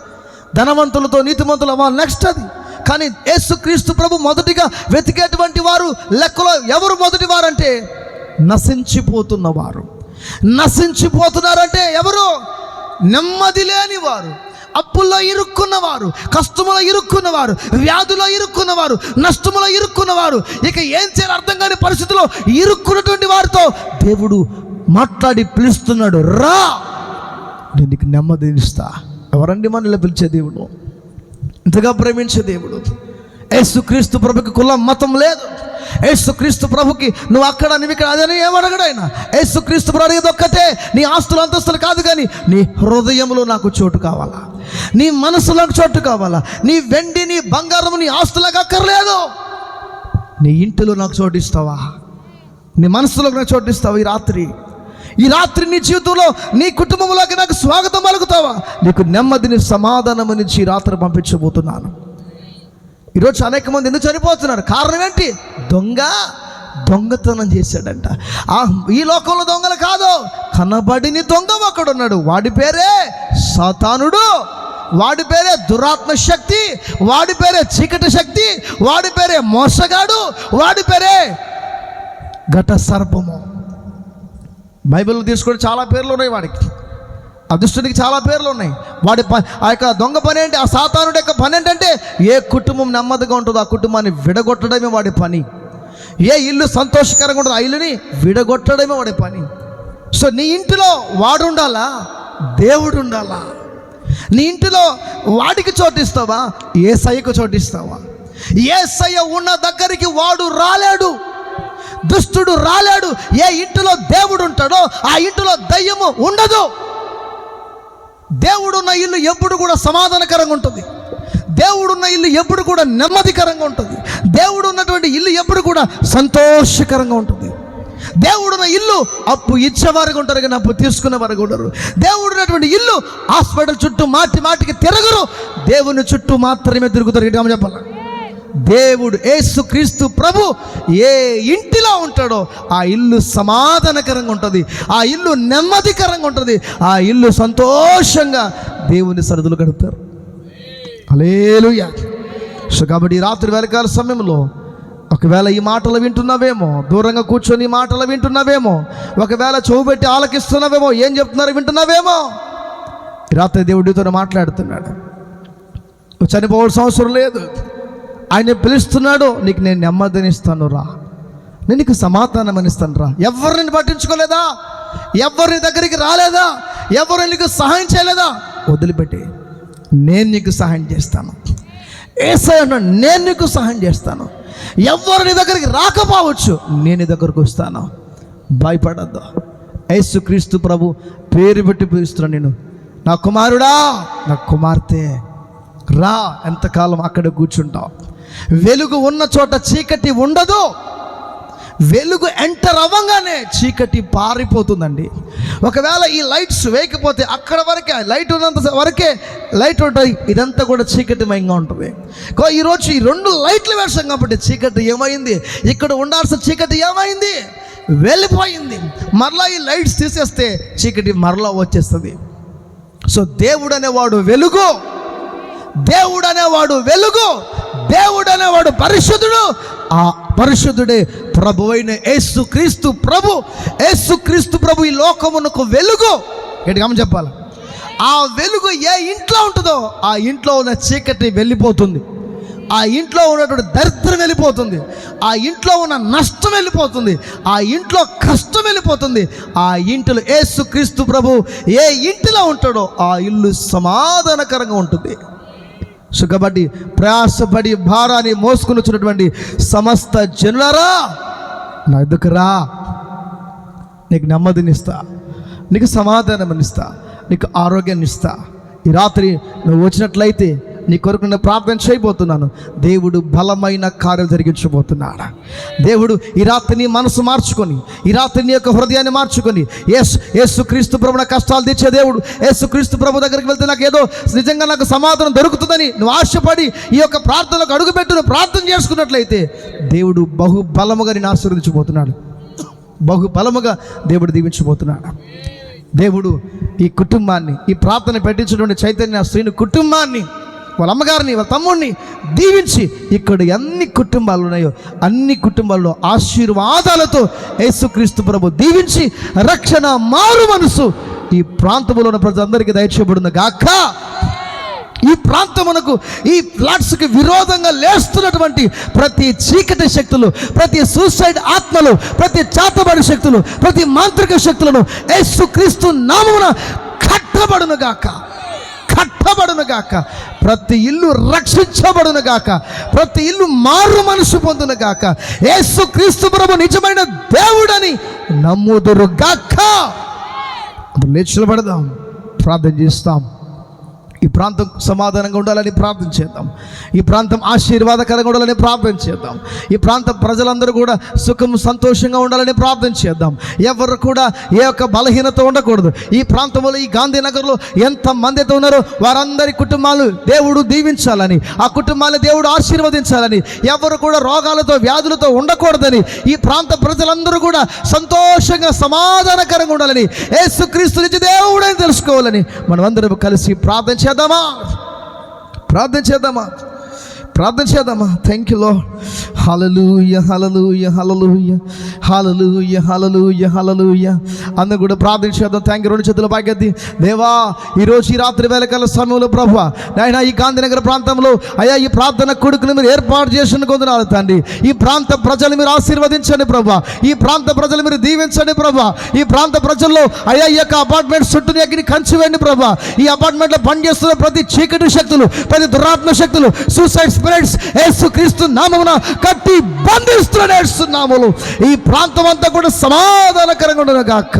ధనవంతులతో, నీతిమంతులు వాళ్ళు నెక్స్ట్ అది. కానీ యేసుక్రీస్తు ప్రభు మొదటిగా వెతికేటువంటి వారు లెక్కలో ఎవరు మొదటి వారంటే నశించిపోతున్నవారు. నశించిపోతున్నారంటే ఎవరు? నెమ్మది లేని వారు, అప్పుల్లో ఇరుక్కున్నవారు, కష్టములో ఇరుక్కున్నవారు, వ్యాధులో ఇరుక్కున్నవారు, నష్టములో ఇరుక్కున్నవారు, ఇక ఏం చేయాలి అర్థం కాని పరిస్థితిలో ఇరుక్కున్నటువంటి వారితో దేవుడు మాట్లాడి పిలుస్తున్నాడు. రా, నేను నీకు నెమ్మదినిస్తా. ఎవరండి మనల్ని పిలిచే దేవుడు? ఇంతగా ప్రేమించే దేవుడు. యేసుక్రీస్తు ప్రభుకి కులం మతం లేదు. యేసుక్రీస్తు ప్రభుకి నువ్వు అక్కడ నువ్వు ఇక్కడ అదని ఏమడగడు ఆయన. యేసుక్రీస్తు ప్రభు అడిగేది ఒక్కటే, నీ ఆస్తులు అంతస్తులు కాదు, కానీ నీ హృదయంలో నాకు చోటు కావాలా, నీ మనసులో చోటు కావాలా. నీ వెండి, నీ బంగారం, నీ ఆస్తులకు అక్కర్లేదు. నీ ఇంటిలో నాకు చోటు ఇస్తావా? నీ మనసులో నాకు చోటు ఇస్తావా? ఈ రాత్రి నీ జీవితంలో, నీ కుటుంబంలోకి నాకు స్వాగతం పలుకుతావా? నీకు నెమ్మదిని, సమాధానం నుంచి ఈ రాత్రి పంపించబోతున్నాను. ఈరోజు అనేక మంది ఎందుకు చనిపోతున్నారు? కారణం ఏంటి? దొంగతనం చేశాడంట. ఈ లోకంలో దొంగలు కాదు, కనబడిని దొంగ ఒకడున్నాడు. వాడి పేరే సాతానుడు, వాడి పేరే దురాత్మ శక్తి, వాడి పేరే చీకటి శక్తి, వాడి పేరే మోసగాడు, వాడి పేరే ఘట సర్పము. బైబిల్లో తీసుకుంటే చాలా పేర్లు ఉన్నాయి వాడికి. ఆ దుష్టునికి చాలా పేర్లు ఉన్నాయి. వాడి ఆ యొక్క దొంగ పని ఏంటి? ఆ సాతానుడి యొక్క పని ఏంటంటే, ఏ కుటుంబం నెమ్మదిగా ఉంటుందో ఆ కుటుంబాన్ని విడగొట్టడమే వాడి పని. ఏ ఇల్లు సంతోషకరంగా ఉంటుందో ఆ ఇల్లుని విడగొట్టడమే వాడి పని. సో నీ ఇంటిలో వాడు ఉండాలా? దేవుడు ఉండాలా? నీ ఇంటిలో వాడికి చోటిస్తావా? యేసయ్యకు చోటిస్తావా? యేసయ్య ఉన్న దగ్గరికి వాడు రాలేడు. దుష్టుడు రాలేడు. ఏ ఇంటిలో దేవుడు ఉంటాడో ఆ ఇంటిలో దయ్యము ఉండదు. దేవుడున్న ఇల్లు ఎప్పుడు కూడా సమాధానకరంగా ఉంటుంది. దేవుడున్న ఇల్లు ఎప్పుడు కూడా నెమ్మదికరంగా ఉంటుంది. దేవుడు ఉన్నటువంటి ఇల్లు ఎప్పుడు కూడా సంతోషకరంగా ఉంటుంది. దేవుడున్న ఇల్లు అప్పు ఇచ్చేవారుగా ఉంటారు కానీ అప్పు తీసుకునే వారుగా ఉండరు. దేవుడు ఉన్నటువంటి ఇల్లు హాస్పిటల్ చుట్టూ మాటికి తిరగరు, దేవుని చుట్టూ మాత్రమే తిరుగుతారు. ఇటు చెప్పాలి, దేవుడు యేసుక్రీస్తు ప్రభు ఏ ఇంటిలో ఉంటాడో ఆ ఇల్లు సమాధానకరంగా ఉంటుంది, ఆ ఇల్లు నెమ్మదికరంగా ఉంటుంది, ఆ ఇల్లు సంతోషంగా దేవుని సరిదులు గడుపుతారు. హల్లెలూయా. సో కాబట్టి రాత్రి వేళకాల సమయంలో ఒకవేళ ఈ మాటలు వింటున్నావేమో, దూరంగా కూర్చొని ఈ మాటలు వింటున్నావేమో, ఒకవేళ చెవు పెట్టి ఆలకిస్తున్నావేమో, ఏం చెప్తున్నారో వింటున్నావేమో, రాత్రి దేవుడితో మాట్లాడుతున్నాడు. చనిపోవాల్సిన అవసరం లేదు, ఆయన పిలుస్తున్నాడు. నీకు నేను నెమ్మదినిస్తాను రా, నేను నీకు సమాధానం అనిస్తాను రా. ఎవరిని పట్టించుకోలేదా, ఎవరి దగ్గరికి రాలేదా, ఎవరు నీకు సహాయం చేయలేదా, వదిలిపెట్టి నేను నీకు సహాయం చేస్తాను. యేసయ్య అన్నాడు, నేను నీకు సహాయం చేస్తాను. ఎవరు నీ దగ్గరికి రాకపోవచ్చు, నేను నీ దగ్గరకు వస్తాను. భయపడద్దు. యేసుక్రీస్తు ప్రభు పేరు పెట్టి పిలుస్తున్నాను, నేను నా కుమారుడా, నా కుమార్తె రా. ఎంతకాలం అక్కడ కూర్చుంటావు? వెలుగు ఉన్న చోట చీకటి ఉండదు. వెలుగు ఎంటర్ అవ్వగానే చీకటి పారిపోతుందండి. ఒకవేళ ఈ లైట్స్ వేయకపోతే అక్కడ వరకే లైట్ ఉన్నంత వరకే లైట్ ఉంటుంది, ఇదంతా కూడా చీకటిమయంగా ఉంటుంది. ఈరోజు ఈ 2 లైట్లు వేసాం కాబట్టి చీకటి ఏమైంది, ఇక్కడ ఉండాల్సిన చీకటి ఏమైంది, వెళ్ళిపోయింది. మరలా ఈ లైట్స్ తీసేస్తే చీకటి మరలా వచ్చేస్తుంది. సో దేవుడు అనేవాడు వెలుగు, దేవుడు అనేవాడు వెలుగు, దేవుడు అనేవాడు పరిశుద్ధుడు. ఆ పరిశుద్ధుడే ప్రభువైన యేసుక్రీస్తు ప్రభు. యేసుక్రీస్తు ప్రభు ఈ లోకమునకు వెలుగు. గట్టిగా చెప్పాలి, ఆ వెలుగు ఏ ఇంట్లో ఉంటుందో ఆ ఇంట్లో ఉన్న చీకటి వెళ్ళిపోతుంది, ఆ ఇంట్లో ఉన్నటువంటి దరిద్రం వెళ్ళిపోతుంది, ఆ ఇంట్లో ఉన్న నష్టం వెళ్ళిపోతుంది, ఆ ఇంట్లో కష్టం వెళ్ళిపోతుంది. ఆ ఇంటిలో యేసుక్రీస్తు ప్రభు ఏ ఇంటిలో ఉంటాడో ఆ ఇల్లు సమాధానకరంగా ఉంటుంది. సో కాబట్టి ప్రయాసపడి భారాన్ని మోసుకుని వచ్చినటువంటి సమస్త జనులారా, నా ఎదుకు రా, నీకు నెమ్మదినిస్తా, నీకు సమాధానం ఇస్తా, నీకు ఆరోగ్యాన్ని ఇస్తా. ఈ రాత్రి నువ్వు వచ్చినట్లయితే నీ కొరకు నేను ప్రార్థన చేయబోతున్నాను. దేవుడు బలమైన కార్యం జరిగించబోతున్నాడు. దేవుడు ఈ రాత్రి నీ మనసు మార్చుకొని, ఈ రాత్రి నీ యొక్క హృదయాన్ని మార్చుకొని, యేసుక్రీస్తు ప్రభు నా కష్టాలు తీర్చే దేవుడు, యేసుక్రీస్తు ప్రభు దగ్గరికి వెళ్తే నాకు ఏదో నిజంగా నాకు సమాధానం దొరుకుతుందని నువ్వు ఆశపడి ఈ యొక్క ప్రార్థనలకు అడుగుపెట్టు నువ్వు ప్రార్థన చేసుకున్నట్లయితే దేవుడు బహుబలముగా నేను ఆశీర్వదించబోతున్నాడు. బహుబలముగా దేవుడు దీవించబోతున్నాడు. దేవుడు ఈ కుటుంబాన్ని, ఈ ప్రార్థన పెట్టించినటువంటి చైతన్య శ్రీని కుటుంబాన్ని, వాళ్ళ అమ్మగారిని, వాళ్ళ తమ్ముడిని దీవించి ఇక్కడ ఎన్ని కుటుంబాలు ఉన్నాయో అన్ని కుటుంబాల్లో ఆశీర్వాదాలతో యేసుక్రీస్తు ప్రభు దీవించి రక్షణ మారు మనసు ఈ ప్రాంతంలో ఉన్న ప్రజలందరికీ దయచేయబడును గాక. ఈ ప్రాంతమునకు, ఈ ఫ్లాట్స్కి విరోధంగా లేస్తున్నటువంటి ప్రతి చీకటి శక్తులు, ప్రతి సూసైడ్ ఆత్మలు, ప్రతి చాతబడి శక్తులు, ప్రతి మాంత్రిక శక్తులను యేసుక్రీస్తు నామమున కట్టబడునుగాక, కట్టబడునుగాక. ప్రతి ఇల్లు రక్షించబడునుగాక, ప్రతి ఇల్లు మారు మనసు పొందునుగాక. యేసుక్రీస్తు ప్రభు నిజమైన దేవుడని నమ్ముదురుగాక. లేచి నిలబడదాం, ప్రార్థన చేస్తాం. ఈ ప్రాంతం సమాధానంగా ఉండాలని ప్రార్థన చేద్దాం. ఈ ప్రాంతం ఆశీర్వాదకరంగా ఉండాలని ప్రార్థన చేద్దాం. ఈ ప్రాంత ప్రజలందరూ కూడా సుఖం సంతోషంగా ఉండాలని ప్రార్థన చేద్దాం. ఎవరు కూడా ఏ ఒక్క బలహీనత ఉండకూడదు. ఈ ప్రాంతంలో, ఈ గాంధీనగర్లో ఎంతమంది అయితే ఉన్నారో వారందరి కుటుంబాలు దేవుడు దీవించాలని, ఆ కుటుంబాన్ని దేవుడు ఆశీర్వదించాలని, ఎవరు కూడా రోగాలతో వ్యాధులతో ఉండకూడదని, ఈ ప్రాంత ప్రజలందరూ కూడా సంతోషంగా సమాధానకరంగా ఉండాలని, యేసుక్రీస్తు నిజ దేవుడని తెలుసుకోవాలని మనమందరం కలిసి ప్రార్థన చేద్దామా? ప్రార్థన చేద్దామా? ప్రార్థన చేద్దామా? Thank you Lord. Hallelujah, hallelujah, hallelujah, hallelujah, hallelujah, hallelujah. అందరూ కూడా ప్రార్థన చేద్దాం. Thank you. 2 చేతుల పైకెత్తి, దేవా ఈరోజు ఈ రాత్రి వేళకాల సమయంలో ప్రభువా నాయనా ఈ గాంధీనగర్ ప్రాంతంలో అయ్యా ఈ ప్రార్థన కొడుకుని మీరు ఏర్పాటు చేసిన కొందరు తండ్రి. ఈ ప్రాంత ప్రజలు మీరు ఆశీర్వదించండి ప్రభువా. ఈ ప్రాంత ప్రజలు మీరు దీవించండి ప్రభువా. ఈ ప్రాంత ప్రజల్లో అయ్యా ఈ యొక్క అపార్ట్మెంట్ చుట్టూ ఎగిరి కంచి వేయండి ప్రభువా. ఈ అపార్ట్మెంట్లో పనిచేస్తున్న ప్రతి చీకటి శక్తులు, ప్రతి దురాత్మ శక్తులు, సూసైడ్ స్పిరిట్స్ యేసుక్రీస్తు నామమున కట్టి బంధిస్తున్న యేసు నామములో ఈ ప్రాంతం అంతా కూడా సమాధానకరంగా ఉండును గాక,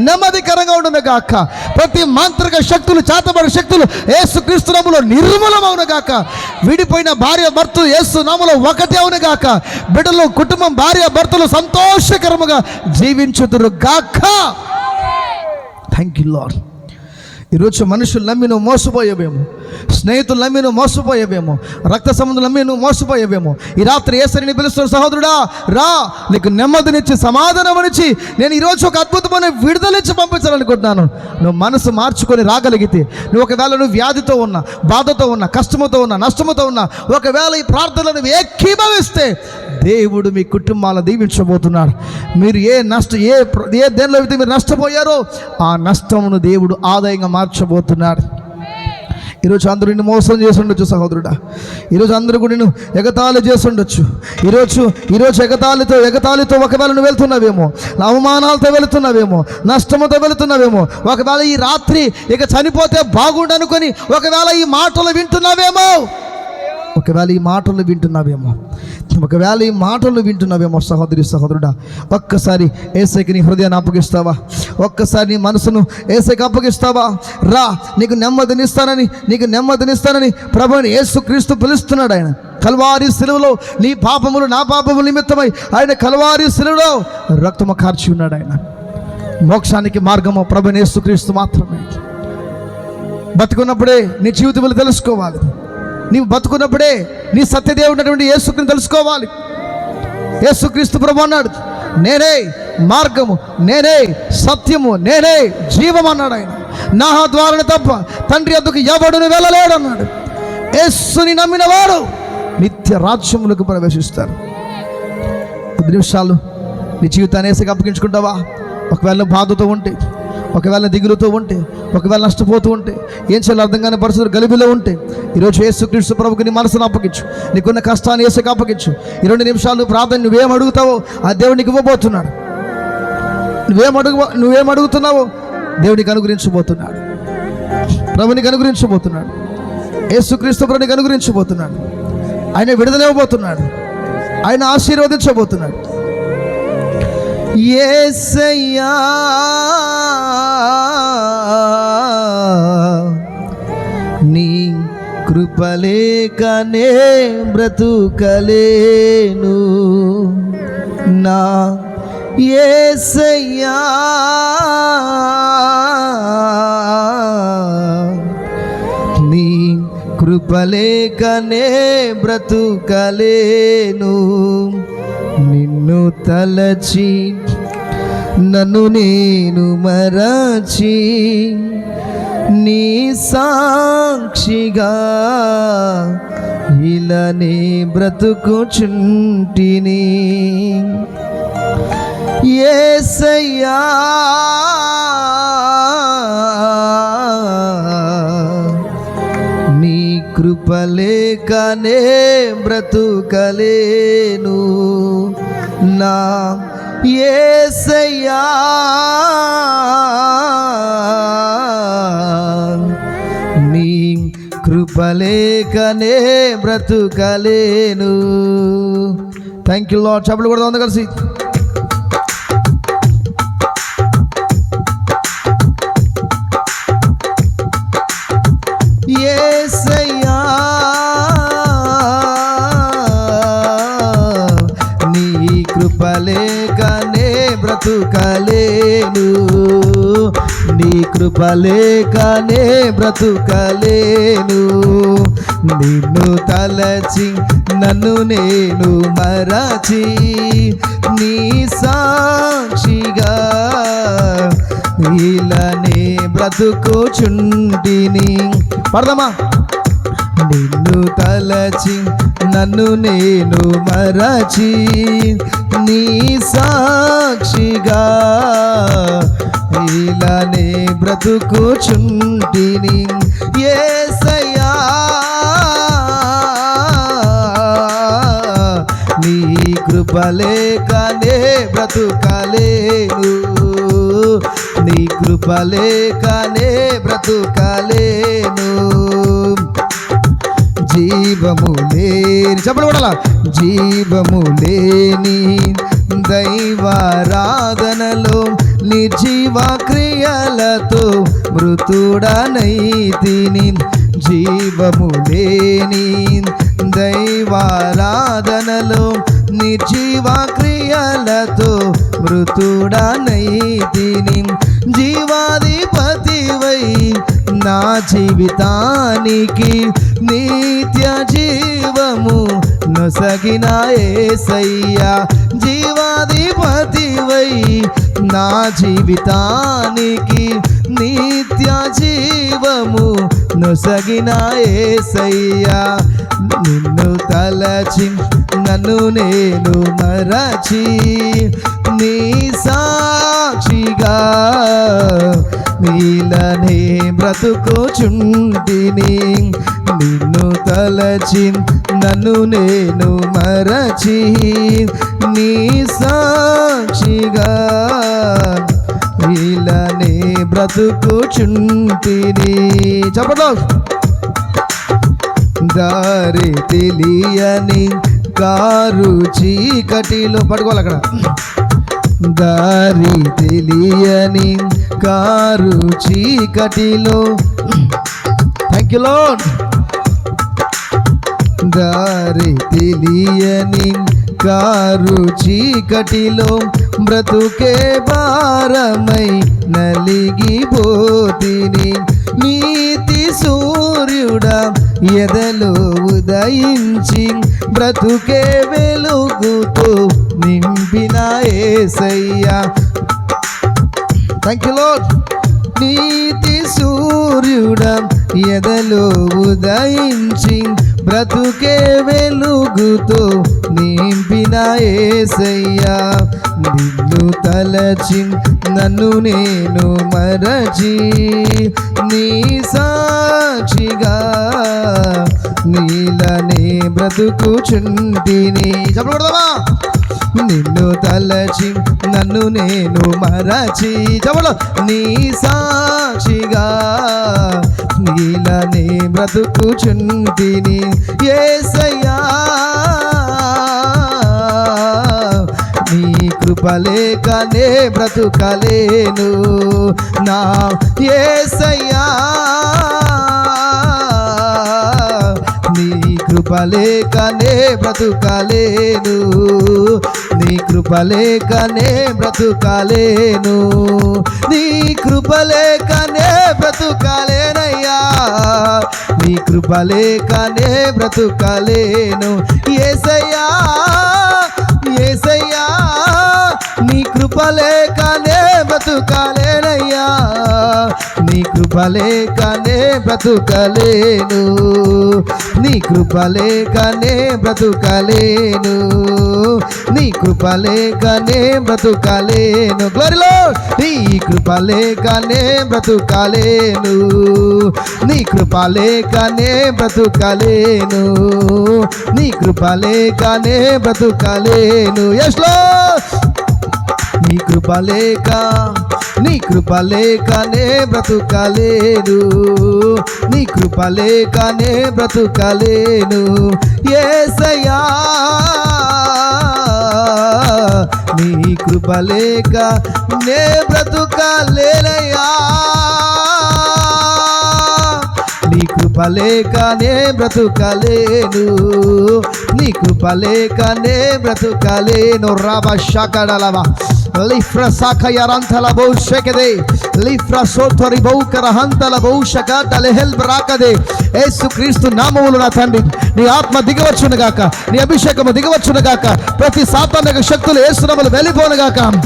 నెమ్మదికరంగా ఉండును గాక. ప్రతి మాంత్రిక శక్తులు, చేతబడి శక్తులు యేసుక్రీస్తు నామములో నిర్మూలమవును గాక. విడిపోయిన భార్య భర్తలు యేసు నామములో ఒకటి అవును గాక. బిడ్డలు, కుటుంబం, భార్య భర్తలు సంతోషకరముగా జీవించుదురు గాక. Thank you lord. ఈరోజు మనుషులు నమ్మి నువ్వు మోసపోయేవేమో, స్నేహితులు నమ్మి నువ్వు మోసపోయేవేమో, రక్త సంబంధులు నమ్మి నువ్వు మోసపోయేవేమో. ఈ రాత్రి యేసరిని పిలుస్తున్న సహోదరుడా, రా, నీకు నెమ్మదినిచ్చి సమాధానమనిచ్చి నేను ఈరోజు ఒక అద్భుతమైన విడుదలిచ్చి పంపించాలనుకుంటున్నాను. నువ్వు మనసు మార్చుకొని రాగలిగితే, నువ్వు ఒకవేళ నువ్వు వ్యాధితో ఉన్నా, బాధతో ఉన్నా, కష్టముతో ఉన్నా, నష్టముతో ఉన్నా, ఒకవేళ ఈ ప్రార్థనలు నువ్వు ఏకీభవిస్తే దేవుడు మీ కుటుంబాలను దీవించబోతున్నాడు. మీరు ఏ దేనిలో అయితే మీరు నష్టపోయారో ఆ నష్టమును దేవుడు ఆదాయంగా మార్చబోతున్నాడు. ఈరోజు అందరూ నిన్ను మోసం చేసి ఉండొచ్చు సహోదరుడా. ఈరోజు అందరూ కూడా నిన్ను ఎగతాళి చేసి ఉండొచ్చు. ఈరోజు ఎగతాళితో ఒకవేళ నువ్వు వెళ్తున్నావేమో, అవమానాలతో వెళుతున్నావేమో, నష్టముతో వెళుతున్నావేమో. ఒకవేళ ఈ రాత్రి ఇక చనిపోతే బాగుండు అనుకొని ఒకవేళ ఈ మాటలు వింటున్నావేమో, సహోదరి సహోదరుడా, ఒక్కసారి యేసయ్యకి నీ హృదయాన్ని అప్పగిస్తావా? ఒక్కసారి నీ మనసును యేసయ్యకి అప్పగిస్తావా? రా, నీకు నెమ్మదినిస్తానని ప్రభువుని యేసుక్రీస్తు పిలుస్తున్నాడు. ఆయన కల్వారి శిలువలో నీ పాపములు నా పాపముల నిమిత్తమై ఆయన కల్వారి శిలువలో రక్తము కార్చి ఉన్నాడు. ఆయన మోక్షానికి మార్గము ప్రభువుని యేసుక్రీస్తు మాత్రమే. బతుకున్నప్పుడే నీ జీవితంలో తెలుసుకోవాలి. నీవు బతుకున్నప్పుడే నీ సత్యదేవుడు ఉన్నటువంటి యేసుక్రీస్తుని తెలుసుకోవాలి. యేసుక్రీస్తు ప్రభు అన్నాడు, నేనే మార్గము, నేనే సత్యము, నేనే జీవం అన్నాడు. ఆయన నా ద్వారానే తప్ప తండ్రి వద్దకు ఎవడును వెళ్ళలేడు అన్నాడు. యేసుని నమ్మిన వాడు నిత్య రాజ్యములకు ప్రవేశిస్తారు. 10 నిమిషాలు నీ జీవితాన్ని యేసుకి అప్పగించుకుంటావా? ఒకవేళ బాధతో ఉంటే, ఒకవేళ దిగులుతో ఉంటే, ఒకవేళ నష్టపోతూ ఉంటే, ఏం చేయాలో అర్థం కాని పరిస్థితులు గలిబిలో ఉంటే, ఈరోజు యేసుక్రీస్తు ప్రభువుకి నీ మనసును అప్పగించు. నీకున్న కష్టాన్ని యేసుకి అప్పగించు. 2 నిమిషాలు ప్రార్థన. నువ్వేం అడుగుతావో ఆ దేవునికి ఇవ్వబోతున్నాడు. నువ్వేం అడుగుతున్నావో దేవునికి అనుగ్రహించబోతున్నాడు. ప్రభునికి అనుగ్రహించబోతున్నాడు. యేసుక్రీస్తు ప్రభునికి అనుగ్రహించబోతున్నాడు. ఆయన విడుదల ఇవ్వబోతున్నాడు. ఆయన ఆశీర్వదించబోతున్నాడు. యేసయ్యా, నీ కృపలేకనే బ్రతుకలేను. నా యేసయ్యా, నీ కృపలేకనే బ్రతుకలేను. నిన్ను తలచి నన్ను నేను మరచి నీ సాక్షిగా ఇలానే బ్రతుకుచుంటిని. యేసయ్యా, నీ కృపలేకనే బ్రతుకలేను. నా యేసయ్యా, నీ కృపలేకనే బ్రతుకలేను. Thank you Lord. చప్పట్లు కొడదాం అందరూ కలిసి. యేసయ్యా, నీ కృపలేకనే బ్రతుకలేను. నీ కృపలేకనే బ్రతుకలేను. నిన్ను తలచి నన్ను నేను మరచి నీ సాక్షిగా ఇలానే బ్రతుకుచుంటిని. పడదామా? నిన్ను తలచి నన్ను నేను మరచి నీ సాక్షిగా ఇలానే బ్రతుకుచుంటిని. యేసయ్యా, నీ కృపలేకనే బ్రతుకలేను. నీ కృపలేకనే బ్రతుకలేను. జీవము లేని చెప్పలు కూడా జీవము లేని దైవారాధనలో నిర్జీవ క్రియలతో మృతుడనైతిని. జీవము లేని దైవారాధనలో నిర్జీవ క్రియలతో మృతుడనైతిని. జీవాధిపతివై నా జీవితానికి నిత్య జీవము నొసగిన యేసయ్యా. జీవాధిపతివై నా జీవితానికి నిత్య జీవము నొసగిన యేసయ్యా. నిన్ను తలచి నన్ను నేను మరచి నీ సాక్షిగా నీలనే బ్రతుకుచుంటిని. నిన్ను తలచి నన్ను నేను మరచి నీ సాక్షిగా నీలనే బ్రతుకుచుంటిని. చెప్పండి. దారి తెలియని కారు చీకటిలో పట్టుకోవాలి అక్కడ. దారి తెలియని కారు చీకటిలో థ్యాంక్ యూ లార్డ్. దారి తెలియని కారు చీకటిలో బ్రతుకే భారమై నలిగిపోతిని. నీతి సూర్యుడా ఎదలో ఉదయించి బ్రతుకే వెలుగుతో నింపిన యేసయ్యా. Thank you lord. నీతి సూర్యుడా ఎదలో ఉదయించి బ్రతుకే వెలుగుతో నింపిన యేసయ్యా. నిన్ను తలచి నన్ను నేను మరచి నీ సాక్షిగా నీలనే బ్రతుకుచుంటిని. చెప్పకూడదమ్మా. నిన్ను తలచి నన్ను నేను మరచి చెప్పలు నీ సాక్షిగా నీలనే బ్రతుకుచుంటిని. యేసయ్యా నీ కృపలేకనే బ్రతుకలేను నా యేసయ్యా. నీ కృపలేకనే బ్రతుకలేను నీ కృపలేకనే బ్రతుకలేను నీ కృపలేకనే బ్రతుకలేనయ్యా. నీ కృపలేకనే బ్రతుకలేను యేసయ్యా. యేసయ్యా నీ కృపలేకనే బ్రతుకలేనయ్యా. నీ కృపలేకనే బ్రతుకలేను నీ కృపలేకనే బ్రతుకలేను నీ కృపలేకనే బ్రతుకలేను. గ్లోరీలో నీ కృపలేకనే బ్రతుకలేను నీ కృపలేకనే బ్రతుకలేను నీ కృపలేకనే బ్రతుకలేను. yes Lord. నీ కృపలేక నీ కృపలేకనే బ్రతుకలేను నీ కృపలేకనే బ్రతుకలేను యేసయ్యా. నీ కృపలేక నే బ్రతుకలేనయ్యా. నీ కృపలేకనే బ్రతుకలేను నీ కృపలేకనే బ్రతుకలేను. రాబా షకడలవా లిఫ్రా సాఖయరంతల బౌషకదే లిఫ్రా సోతరి బౌకర హంతల బౌషక తలహెల్ బ్రాకదే. యేసుక్రీస్తు నామములో నా తండ్రి నీ ఆత్మ దిగవచ్చును గాక నీ అభిషేకము దిగవచ్చును గాక. ప్రతి సాతానిక శక్తులు యేసు నామములో వెళ్ళిపోను గాక.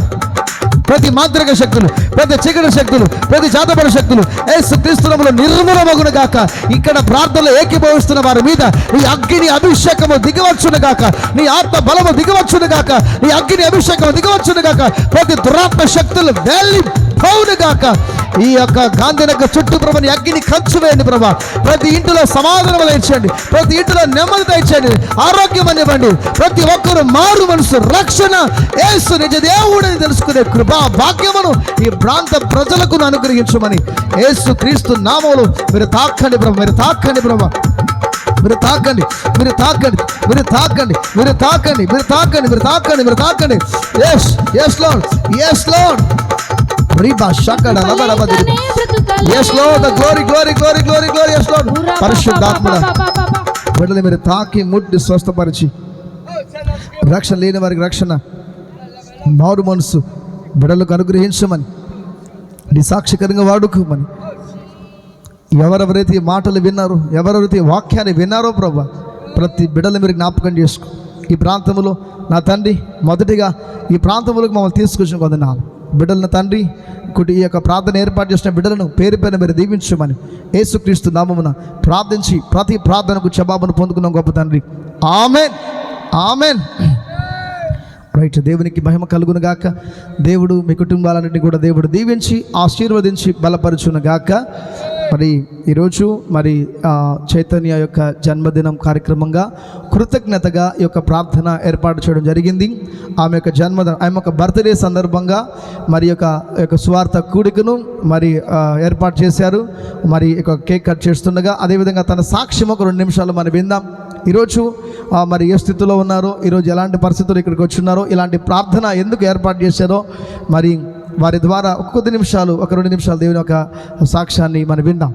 ప్రతి మాంత్రిక శక్తులు ప్రతి చీకటి శక్తులు ప్రతి జాతపడ శక్తులు యేసుక్రీస్తు నామములో నిర్మూలమగును గాక. ఇక్కడ ప్రార్థనలో ఏకీభవిస్తున్న వారి మీద నీ అగ్ని అభిషేకము దిగవచ్చును గాక. నీ ఆత్మ బలము దిగవచ్చును గాక. నీ అగ్ని అభిషేకము దిగవచ్చును గాక. ప్రతి దురాత్మ శక్తులు వెళ్ళిపోవును గాక. ఈ యొక్క గాంధీనగర్ చుట్టూ ప్రభు నీ అగ్ని ఖర్చు వేయండి ప్రభా. ప్రతి ఇంటిలో సమాధానం ఇచ్చండి. ప్రతి ఇంటిలో నెమ్మది ఇచ్చండి. ఆరోగ్యం ఇవ్వండి. ప్రతి ఒక్కరు మారు మనసు రక్షణ యేసు నిజ దేవుడని తెలుసుకునే కృపా భాగ్యమును ఈ ప్రాంత ప్రజలకు అనుగ్రహించమని యేసు క్రీస్తు నామములో మీరు తాకండి ప్రభు. మీరు తాకండి ప్రభు. మీరు తాకండి, మీరు తాకండి, మీరు తాకండి, మీరు తాకండి, మీరు తాకండి, మీరు తాకండి, మీరు తాకండి. Yes yes Lord, yes Lord. రీబా షకడ రబరబది. Yes Lord, the glory glory glory glory glory. Yes Lord. పరిశుద్ధాత్ముడా బిడ్డలు మీరు తాకి ముట్టి స్వస్థపరిచి రక్షణ లేని వారికి రక్షణ, మారు మనసు బిడ్డలకు అనుగ్రహించమని, నీ సాక్షికరంగా వాడుకోమని. ఎవరెవరైతే ఈ మాటలు విన్నారో, ఎవరెవరైతే ఈ వాక్యాన్ని విన్నారో ప్రభా, ప్రతి బిడ్డలు మీరు జ్ఞాపకం చేసుకో. ఈ ప్రాంతంలో నా తండ్రి మొదటిగా ఈ ప్రాంతంలోకి మమ్మల్ని తీసుకొచ్చిన కొందనాలు బిడ్డలను తండ్రి ఈ యొక్క ప్రార్థన ఏర్పాటు చేసిన బిడ్డలను పేరు పైన మీరు దీవించమని యేసుక్రీస్తు నామమున ప్రార్థించి ప్రతి ప్రార్థనకు జవాబును పొందుకున్నాం గొప్ప తండ్రి. Amen, amen. రైట్. దేవునికి మహిమ కలుగును గాక. దేవుడు మీ కుటుంబాలన్నింటినీ కూడా దేవుడు దీవించి ఆశీర్వదించి బలపరుచును గాక. మరి ఈరోజు మరి చైతన్య యొక్క జన్మదినం కార్యక్రమంగా కృతజ్ఞతగా ఈ యొక్క ప్రార్థన ఏర్పాటు చేయడం జరిగింది. ఆమె యొక్క జన్మదినం, ఆమె యొక్క బర్త్డే సందర్భంగా మరి యొక్క స్వార్థ కూడికను మరి ఏర్పాటు చేశారు. మరి ఒక కేక్ కట్ చేస్తుండగా అదేవిధంగా తన సాక్ష్యం ఒక 2 నిమిషాలు మనం విందాం. ఈరోజు మరి ఏ స్థితిలో ఉన్నారో, ఈరోజు ఎలాంటి పరిస్థితులు ఇక్కడికి వచ్చున్నారో, ఇలాంటి ప్రార్థన ఎందుకు ఏర్పాటు చేశారో, మరి వారి ద్వారా ఒక 2 నిమిషాలు దేవుని యొక్క సాక్ష్యాన్ని మనం విందాం.